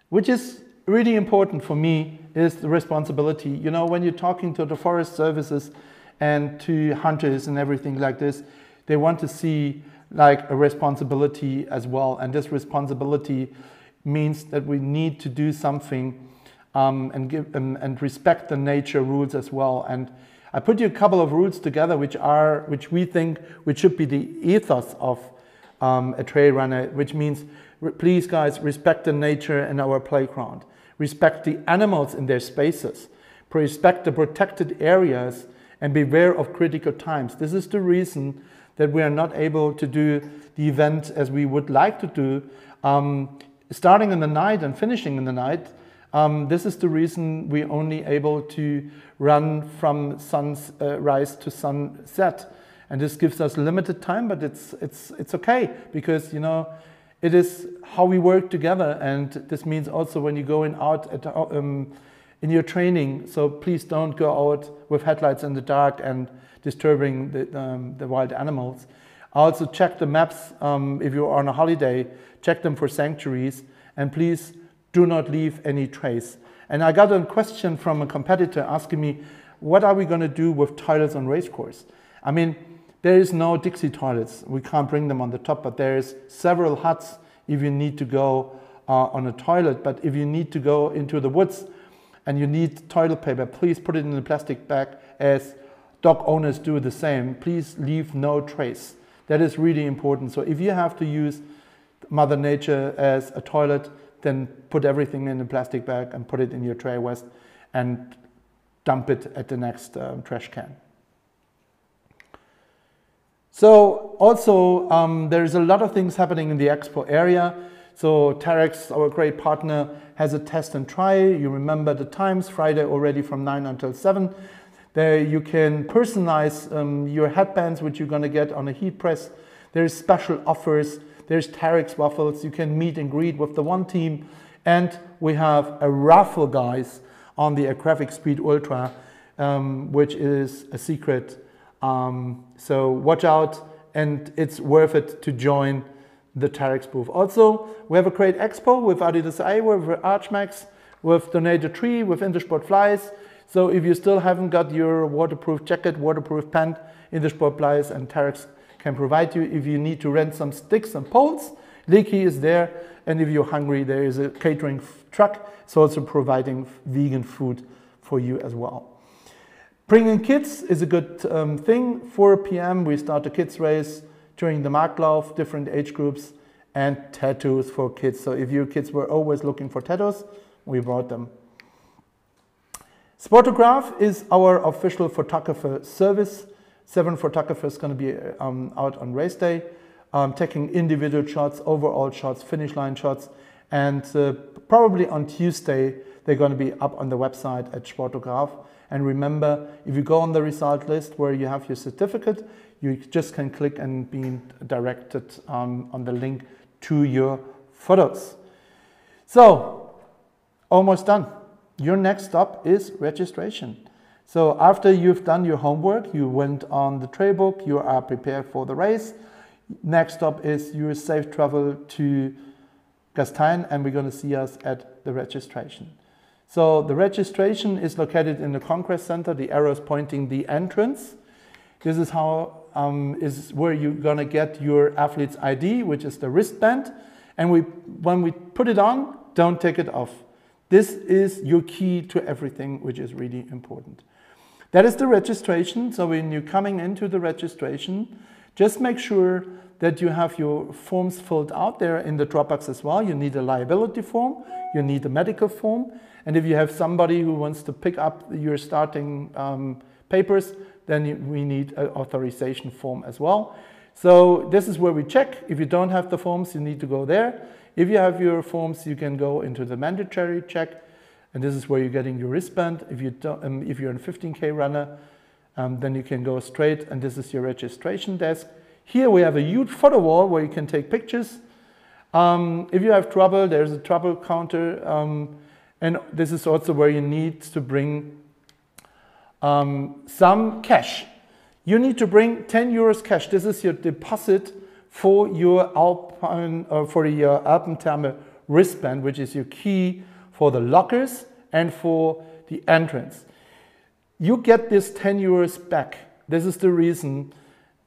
Which is really important for me is the responsibility. You know, when you're talking to the forest services and to hunters and everything like this, they want to see like a responsibility as well. And this responsibility means that we need to do something and respect the nature rules as well. And I put you a couple of rules together which we think should be the ethos of a trail runner, which means, please guys, respect the nature in our playground, respect the animals in their spaces, respect the protected areas, and beware of critical times. This is the reason that we are not able to do the event as we would like to do, starting in the night and finishing in the night. This is the reason we're only able to run from sunrise to sunset. And this gives us limited time, but it's okay, because, you know, it is how we work together. And this means also when you're going out in your training, so please don't go out with headlights in the dark and disturbing the wild animals. Also check the maps if you're on a holiday, check them for sanctuaries, and please do not leave any trace. And I got a question from a competitor asking me, what are we going to do with toilets on racecourse? I mean, there is no Dixie toilets. We can't bring them on the top, but there's several huts if you need to go on a toilet. But if you need to go into the woods and you need toilet paper, please put it in a plastic bag, as dog owners do the same. Please leave no trace. That is really important. So if you have to use Mother Nature as a toilet, then put everything in a plastic bag and put it in your tray waste and dump it at the next trash can. So also there is a lot of things happening in the expo area. So TERREX, our great partner, has a test and try. You remember the times, Friday already from 9 until 7. There you can personalize your headbands, which you're going to get on a heat press. There's special offers. There's TERREX waffles. You can meet and greet with the one team. And we have a raffle, guys, on the Graphic Speed Ultra, which is a secret. So watch out, and it's worth it to join the TERREX booth. Also, we have a great expo with adidas, with Archmax, with Donate a Tree, with Intersport Flies. So if you still haven't got your waterproof jacket, waterproof pant, Intersport Flies and TERREX can provide you. If you need to rent some sticks and poles, Leaky is there. And if you're hungry, there is a catering truck. It's also providing vegan food for you as well. Bringing kids is a good thing. 4 p.m. we start the kids race during the Marktlauf, different age groups, and tattoos for kids. So if your kids were always looking for tattoos, we brought them. Sportograph is our official photographer service. 7 photographers going to be out on race day, taking individual shots, overall shots, finish line shots, and probably on Tuesday they're going to be up on the website at Sportograph. And remember, if you go on the result list where you have your certificate, you just can click and be directed on the link to your photos. So, almost done. Your next stop is registration. So after you've done your homework, you went on the trail book, you are prepared for the race. Next stop is your safe travel to Gastein, and we're going to see us at the registration. So the registration is located in the Congress Center. The arrows pointing the entrance. This is how is where you're going to get your athlete's ID, which is the wristband. And when we put it on, don't take it off. This is your key to everything, which is really important. That is the registration. So when you're coming into the registration, just make sure that you have your forms filled out there in the Dropbox as well. You need a liability form, you need a medical form, and if you have somebody who wants to pick up your starting papers, then we need an authorization form as well. So this is where we check. If you don't have the forms, you need to go there. If you have your forms, you can go into the mandatory check, and this is where you're getting your wristband. If you don't, if you're a 15K runner, Then you can go straight, and this is your registration desk. Here we have a huge photo wall where you can take pictures. If you have trouble, there's a trouble counter, and this is also where you need to bring some cash. You need to bring 10 euros cash. This is your deposit for your Alpentherme wristband, which is your key for the lockers and for the entrance. You get this 10 euros back. This is the reason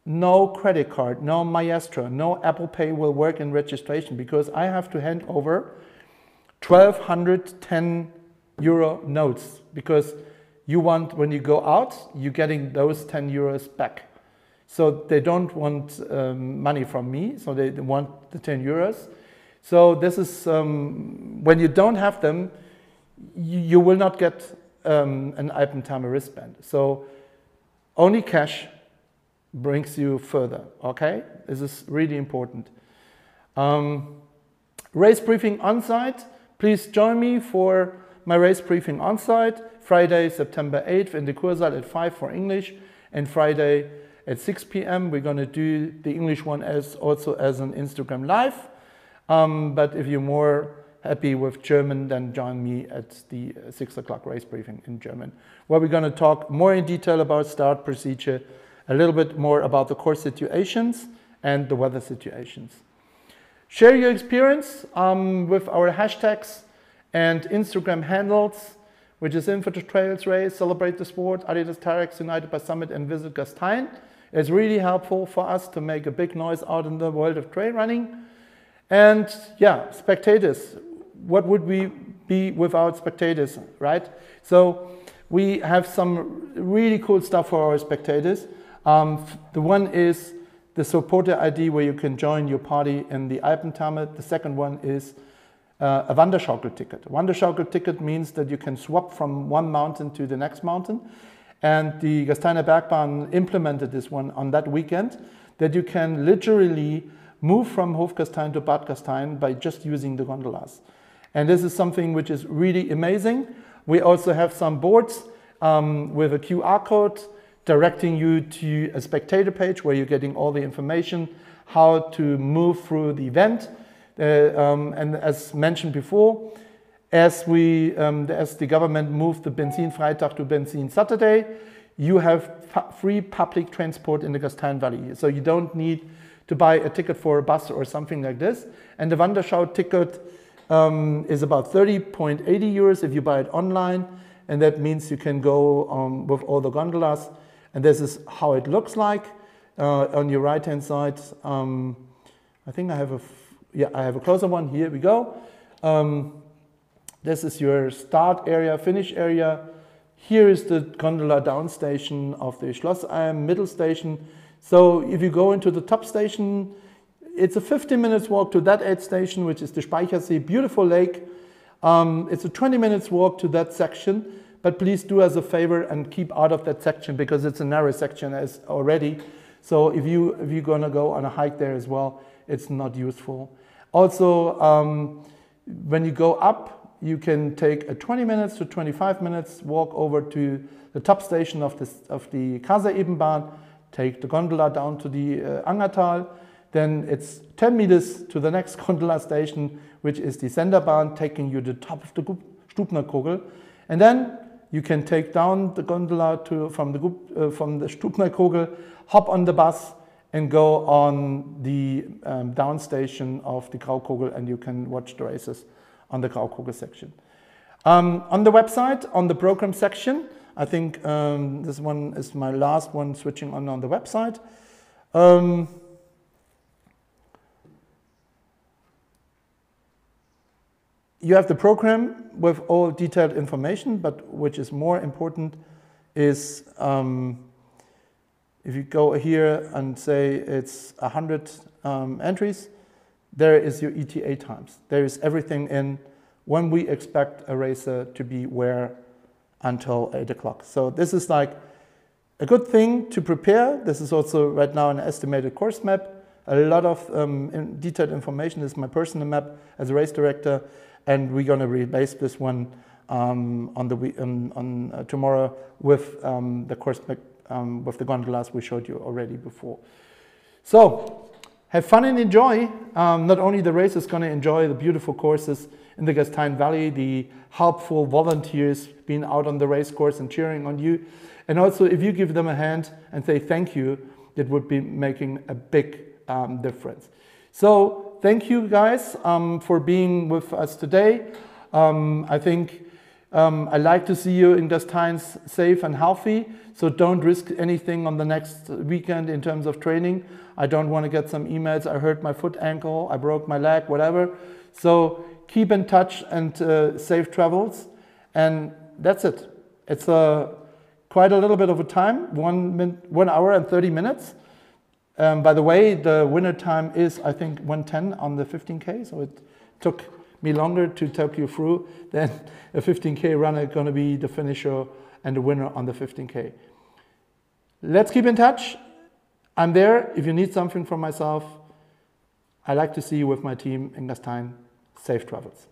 no credit card, no Maestro, no Apple Pay will work in registration, because I have to hand over 1,210 euro notes, because you want, when you go out, you're getting those 10 euros back. So they don't want money from me, so they want the 10 euros. So this is, when you don't have them, you will not get an Alpentherme wristband. So only cash brings you further, okay? This is really important. Race briefing on-site. Please join me for my race briefing on-site. Friday, September 8th in the Kursaal at 5 for English, and Friday at 6 p.m. We're going to do the English one also as an Instagram live. But if you're more happy with German, then join me at the 6 o'clock race briefing in German, where we're going to talk more in detail about start procedure, a little bit more about the course situations and the weather situations. Share your experience with our hashtags and Instagram handles, which is Info to Trails Race, Celebrate the Sport, Adidas, TERREX, United by Summit, and Visit Gastein. It's really helpful for us to make a big noise out in the world of trail running. And yeah, spectators. What would we be without spectators, right? So we have some really cool stuff for our spectators. The one is the supporter ID, where you can join your party in the Alpentherme. The second one is a Wanderschaukel ticket. A Wanderschaukel ticket means that you can swap from one mountain to the next mountain. And the Gasteiner Bergbahn implemented this one on that weekend, that you can literally move from Hofgastein to Bad Gastein by just using the gondolas. And this is something which is really amazing. We also have some boards with a QR code directing you to a spectator page where you're getting all the information, how to move through the event. And as mentioned before, as the government moved the Benzin Freitag to Benzin Saturday, you have free public transport in the Gastein Valley. So you don't need to buy a ticket for a bus or something like this. And the Wanderschau ticket is about 30.80 euros if you buy it online. And that means you can go with all the gondolas. And this is how it looks like. On your right-hand side, I think I have a closer one. Here we go. This is your start area, finish area. Here is the gondola down station of the Schlossalm middle station. So if you go into the top station, it's a 15 minutes walk to that aid station, which is the Speichersee, beautiful lake. It's a 20 minutes walk to that section, but please do us a favor and keep out of that section, because it's a narrow section as already. So if you're gonna go on a hike there as well, it's not useful. Also, when you go up, you can take a 20 minutes to 25 minutes walk over to the top station of the Kaiser-Ebenbahn, take the gondola down to the Angertal, then it's 10 meters to the next gondola station, which is the Senderbahn, taking you to the top of the Stubnerkogel, and then you can take down the gondola from the Stubnerkogel, hop on the bus, and go on the down station of the Graukogel, and you can watch the races on the Graukogel section. On the website, on the program section, I think this one is my last one switching on the website. You have the program with all detailed information, but which is more important is if you go here and say it's 100 entries, there is your ETA times. There is everything in when we expect a racer to be where until 8 o'clock. So this is like a good thing to prepare. This is also right now an estimated course map. A lot of detailed information. This is my personal map as a race director, and we're going to rebase this one tomorrow with the course map with the gondolas we showed you already before. So have fun and enjoy. Not only the race is going to enjoy the beautiful courses in the Gastein Valley, the helpful volunteers being out on the race course and cheering on you. And also if you give them a hand and say thank you, it would be making a big difference. So thank you guys for being with us today. I think I like to see you in Gastein safe and healthy. So don't risk anything on the next weekend in terms of training. I don't want to get some emails. I hurt my foot, ankle, I broke my leg, whatever. So keep in touch and safe travels. And that's it. It's quite a little bit of a time, 1 hour and 30 minutes. By the way, the winner time is, I think, 1:10 on the 15K. So it took me longer to talk you through than a 15K runner going to be the finisher and the winner on the 15K. Let's keep in touch. I'm there if you need something from myself. I like to see you with my team in Gastein. Safe travels.